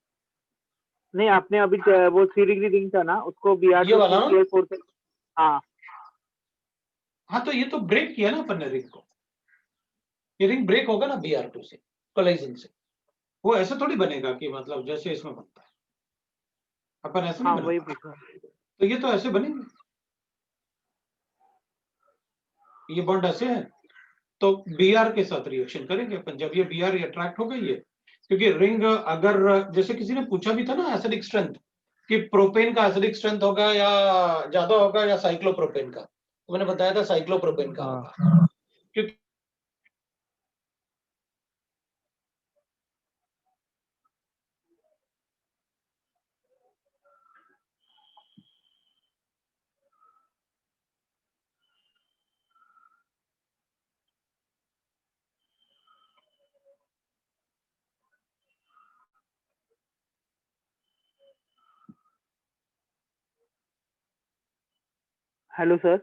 नहीं, आपने अभी वो 3 डिग्री रिंग था ना, उसको ये वाला ना? Br2CCl4 से। हाँ हाँ, तो ये तो ब्रेक किया ना अपन ने रिंग को। ये रिंग ब्रेक होगा ना Br2 से, कोलाइसिन से। वो ऐसे थोड़ी बनेगा कि मतलब जैसे इसमें बनता है, अपन ऐसे नहीं हाँ बना वही पाएंगे। पूछा। तो ये तो ऐसे बनेंगे, ये बॉन्ड ऐसे है, तो Br के साथ रिएक्शन करेंगे अपन। जब ये Br अट्रैक्ट हो गई है, क्योंकि रिंग अगर, जैसे किसी ने पूछा भी था ना एसिडिक स्ट्रेंथ, कि प्रोपेन का एसिडिक स्ट्रेंथ होगा या ज्यादा होगा या साइक्लोप्रोपेन का, तो मैंने बताया था साइक्लोप्रोपेन का हाँ। होगा, क्योंकि hello sir.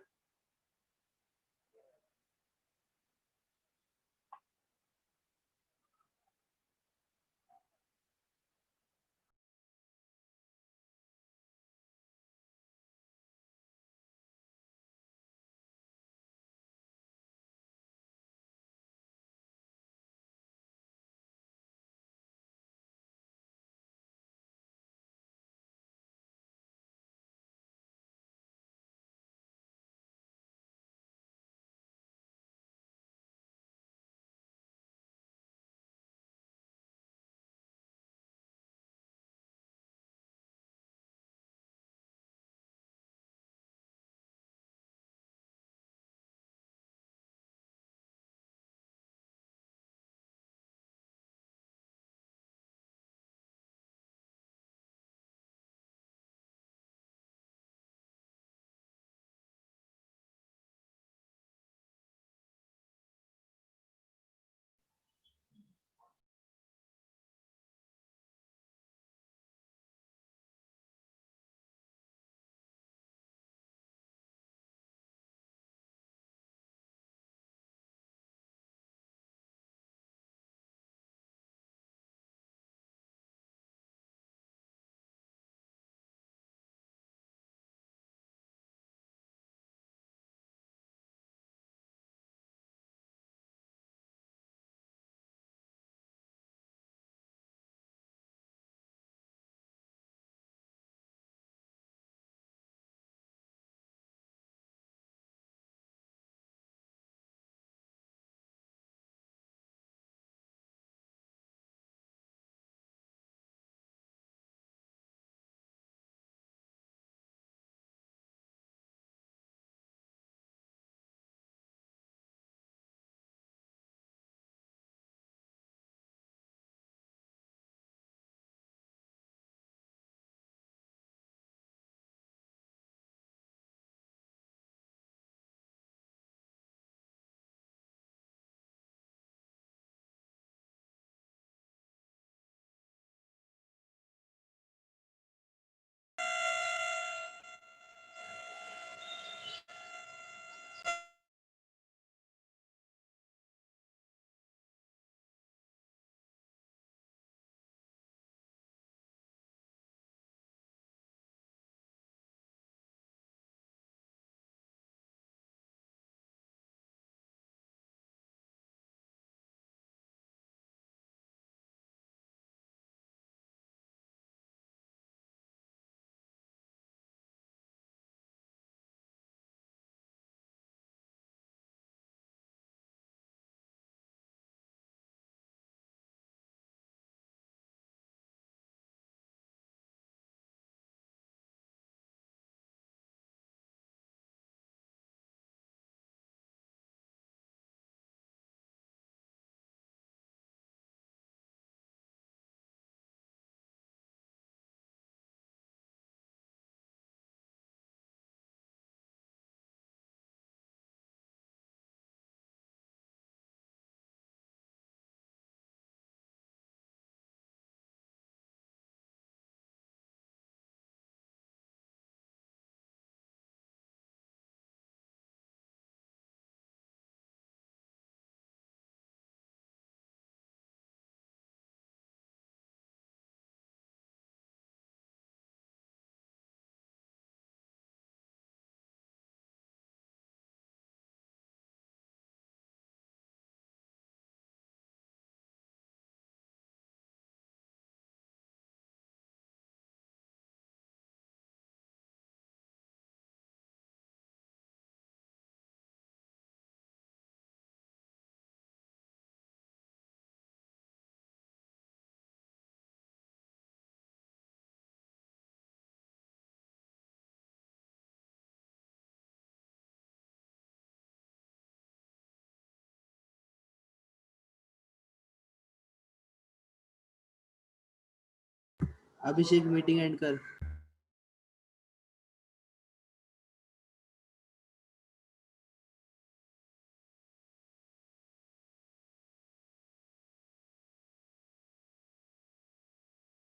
Abhishek meeting and कर।